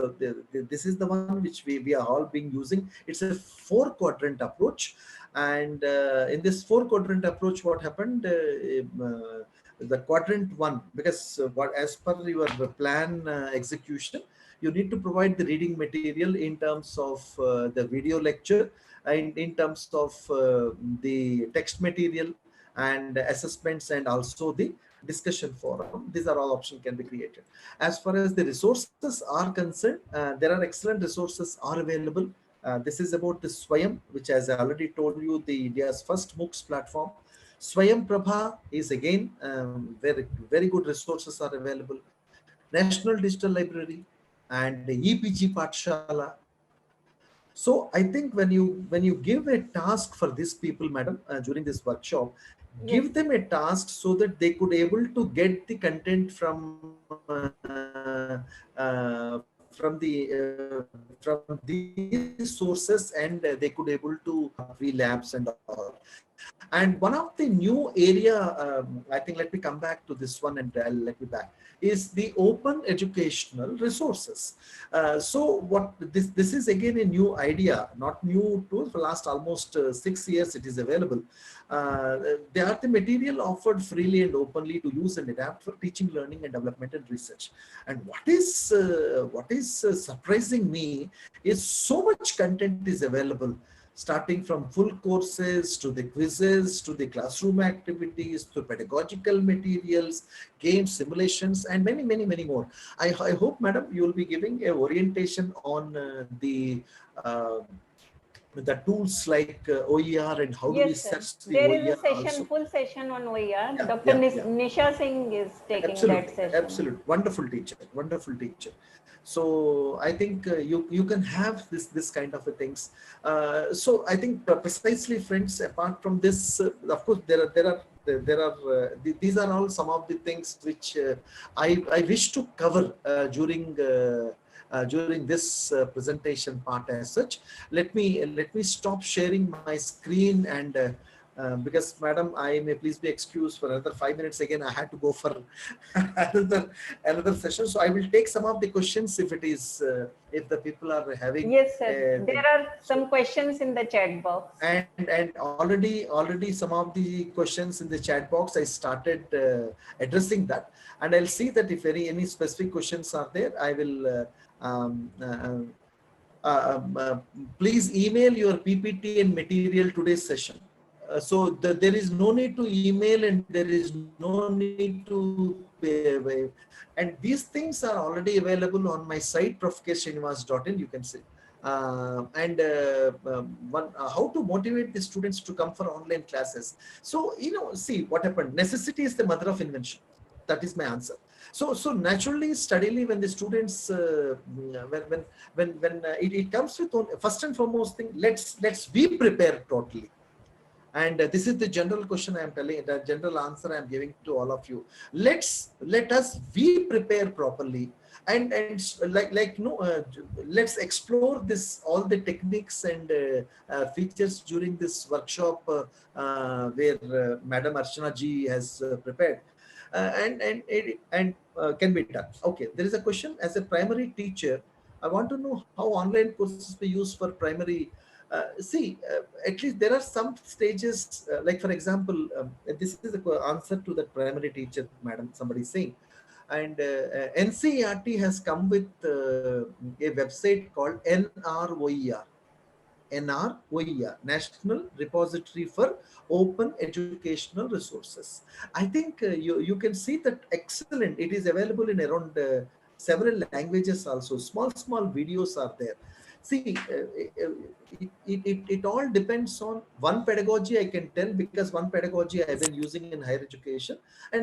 This is the one which we are all being using. It's a 4-quadrant approach. And in this 4-quadrant approach, what happened? The quadrant 1, because what as per your plan execution, you need to provide the reading material in terms of the video lecture, and in terms of the text material and assessments, and also the discussion forum. These are all options can be created. As far as the resources are concerned, there are excellent resources are available. This is about the Swayam, which, as I already told you, the India's first MOOCs platform. Swayam Prabha is again very good resources are available. National Digital Library and the EPG Pathshala. So I think when you give a task for these people, madam, during this workshop, give them a task so that they could able to get the content from these sources, and they could able to labs and all. And one of the new area, I think, let me come back to this one and let me back, is the open educational resources. So what this is again a new idea, not new to the last almost 6 years it is available. They are the material offered freely and openly to use and adapt for teaching, learning, and development and research. And what is surprising me is so much content is available, starting from full courses to the quizzes, to the classroom activities, to pedagogical materials, games, simulations, and many, many, many more. I hope, madam, you will be giving a orientation on the tools like OER and how do we search the there OER is a session, also. full session on OER. Yeah, Dr. yeah. Nisha Singh is taking Absolutely, that session. absolutely. Wonderful teacher, wonderful teacher. So I think you can have this kind of a things. So I think precisely, friends, apart from this, of course these are all some of the things which I wish to cover during this presentation part as such. Let me stop sharing my screen, and because, madam, I may please be excused for another 5 minutes. Again, I had to go for another session. So I will take some of the questions if it is if the people are having. Yes, sir. There are some questions in the chat box. And already some of the questions in the chat box, I started addressing that, and I'll see that if any specific questions are there, I will please email your PPT and material today's session. So there is no need to email, and there is no need to pay. And these things are already available on my site, profkesrinivas.in. You can see. How to motivate the students to come for online classes. So, see what happened. Necessity is the mother of invention. That is my answer. So naturally, steadily, when the students, when it comes with first and foremost thing, let's be prepared totally. And this is the general question I am telling, the general answer I am giving to all of you. Let us be prepared properly, and let's explore all the techniques and features during this workshop where Madam Archana ji has prepared, and can be done. Okay, there is a question. As a primary teacher, I want to know how online courses be used for primary. At least there are some stages, like for example, this is the answer to the primary teacher, madam, somebody is saying. And NCERT has come with a website called NROER, National Repository for Open Educational Resources. I think you can see that excellent. It is available in around several languages also. Small videos are there. See, it all depends on one pedagogy, I can tell, because one pedagogy I've been using in higher education.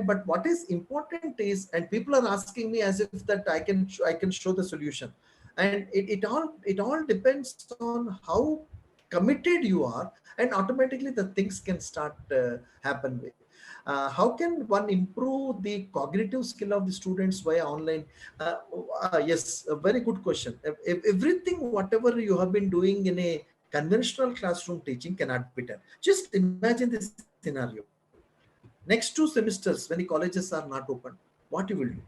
But what is important is, and people are asking me as if that I can show the solution. And it all depends on how committed you are, and automatically the things can start happen with. How can one improve the cognitive skill of the students via online? Yes, a very good question. If everything, whatever you have been doing in a conventional classroom teaching cannot be done. Just imagine this scenario. Next 2 semesters, when the colleges are not open, what you will do?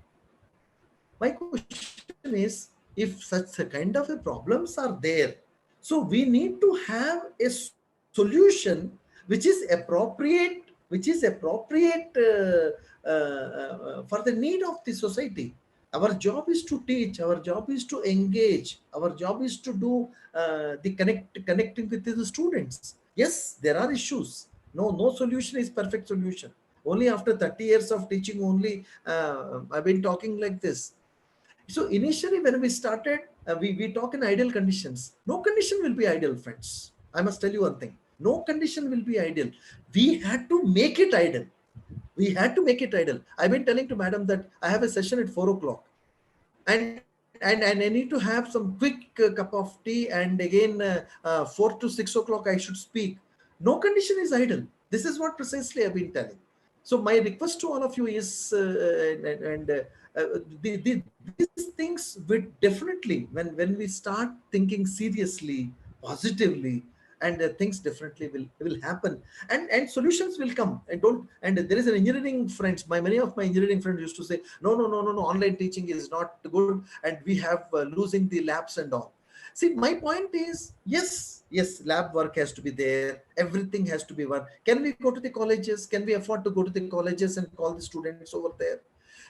My question is, if such a kind of a problems are there, so we need to have a solution which is appropriate, for the need of the society. Our job is to teach, our job is to engage, our job is to do the connecting with the students. Yes, there are issues. No solution is perfect solution. Only after 30 years of teaching only I've been talking like this. So initially when we started, we talk in ideal conditions. No condition will be ideal, friends. I must tell you one thing. No condition will be ideal. We had to make it ideal. We had to make it ideal. I've been telling to madam that I have a session at 4 o'clock. And I need to have some quick cup of tea, and again 4 to 6 o'clock I should speak. No condition is idle. This is what precisely I've been telling. So my request to all of you is, these things will definitely, when we start thinking seriously, positively, and things definitely will happen, and solutions will come. And there is an engineering friends, many of my engineering friends used to say, no, online teaching is not good, and we have losing the labs and all. See, my point is, yes, lab work has to be there. Everything has to be work. Can we go to the colleges? Can we afford to go to the colleges and call the students over there?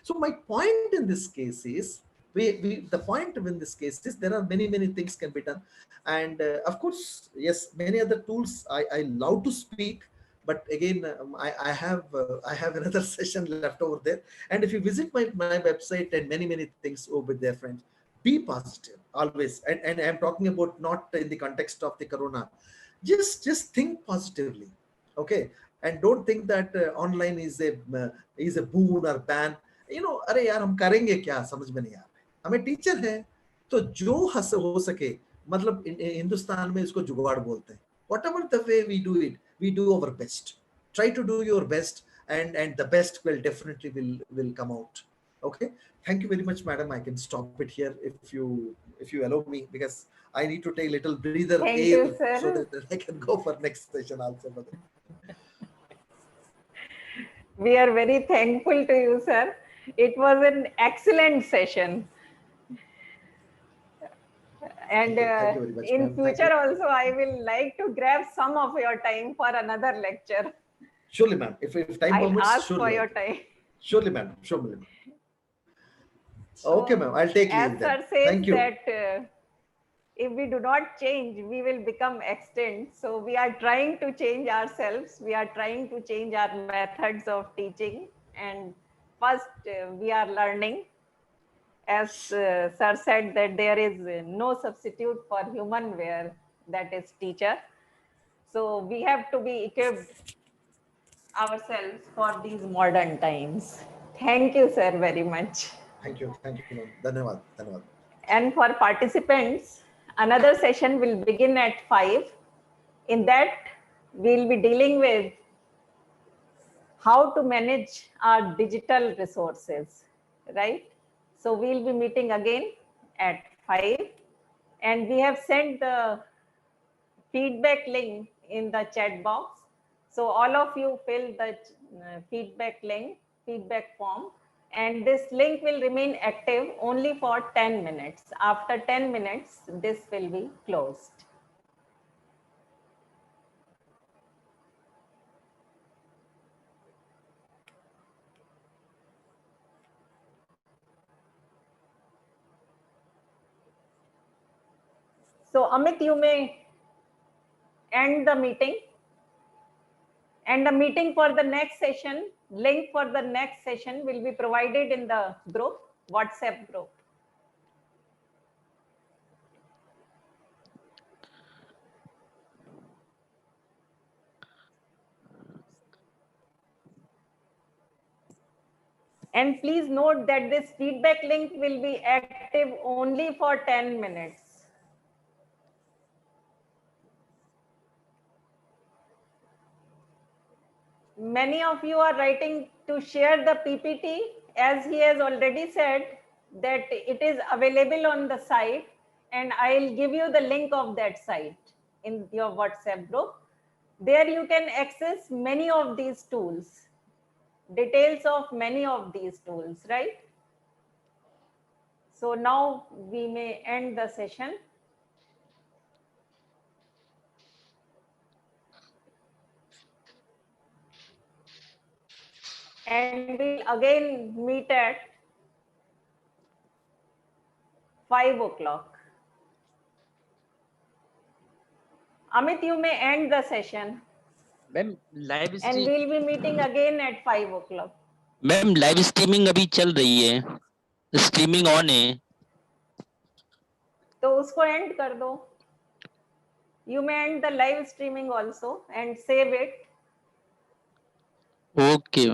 So my point in this case is, the point in this case is, there are many things can be done. And of course, yes, many other tools I love to speak. But again, I have another session left over there. And if you visit my website, and many things over there, friends, be positive always. And I'm talking about not in the context of the corona. Just think positively, okay? And don't think that online is a boon or ban. अरे यार हम करेंगे क्या, समझ में नहीं आ रहा है. हमें टीचर है, तो जो हो सके, मतलब हिंदुस्तान में इसको जुगाड़ बोलते हैं. Whatever the way we do our best. Try to do your best, and the best will definitely will come out. Okay. Thank you very much, madam. I can stop it here if you allow me, because I need to take a little breather Thank air, you, sir. so that I can go for next session also. We are very thankful to you, sir. It was an excellent session. And Thank you very much, in ma'am. Thank future you. also, I will like to grab some of your time for another lecture. Surely, ma'am. If time I'll permits, ask surely. for your time. Surely, ma'am. Surely. Okay, ma'am. I'll take As leave sir then. says Thank you. that if we do not change, we will become extinct. So we are trying to change ourselves. We are trying to change our methods of teaching. And first, we are learning. As sir said, that there is no substitute for human where, that is teacher. So we have to be equipped ourselves for these modern times. Thank you, sir, very much. Thank you, ma'am. Dhanyawad. And for participants, another session will begin at 5. In that, we'll be dealing with how to manage our digital resources, right? So we'll be meeting again at 5. And we have sent the feedback link in the chat box. So all of you fill the feedback form. And this link will remain active only for 10 minutes. After 10 minutes, this will be closed. So Amit, you may end the meeting. And the meeting for the next session, link for the next session will be provided in the group, WhatsApp group. And please note that this feedback link will be active only for 10 minutes. many of you are writing to share the PPT, as he has already said that it is available on the site, and I'll give you the link of that site in your WhatsApp group. There you can access many of these tools, details of many of these tools, right? So now we may end the session. And we'll again meet at 5 o'clock. Amit, you may end the session. Ma'am live And stream we'll be meeting again at 5 o'clock. Ma'am live streaming अभी चल रही है, streaming on है. तो उसको end कर दो. You may end the live streaming also and save it, okay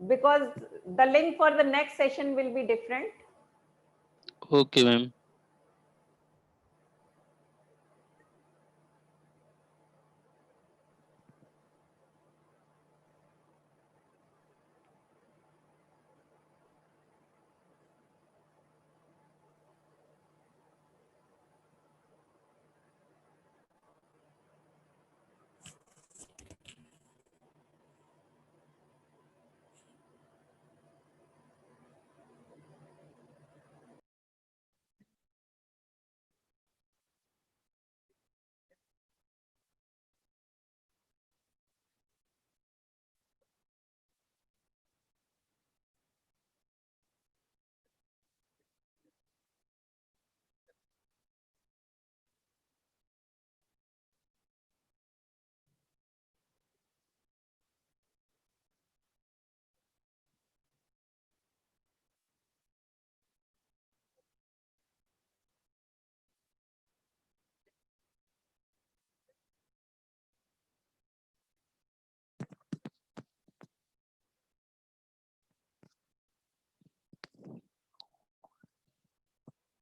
because the link for the next session will be different. Okay ma'am.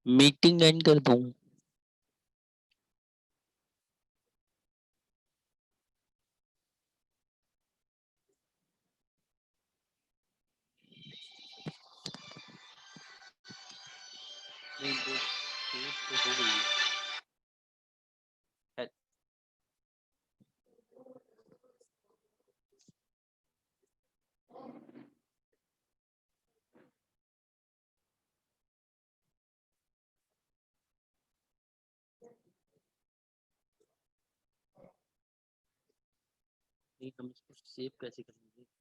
Meeting and कर दूं. नहीं, वो सेव तो हो गई है. नहीं, हम इसको सेव कैसे करेंगे?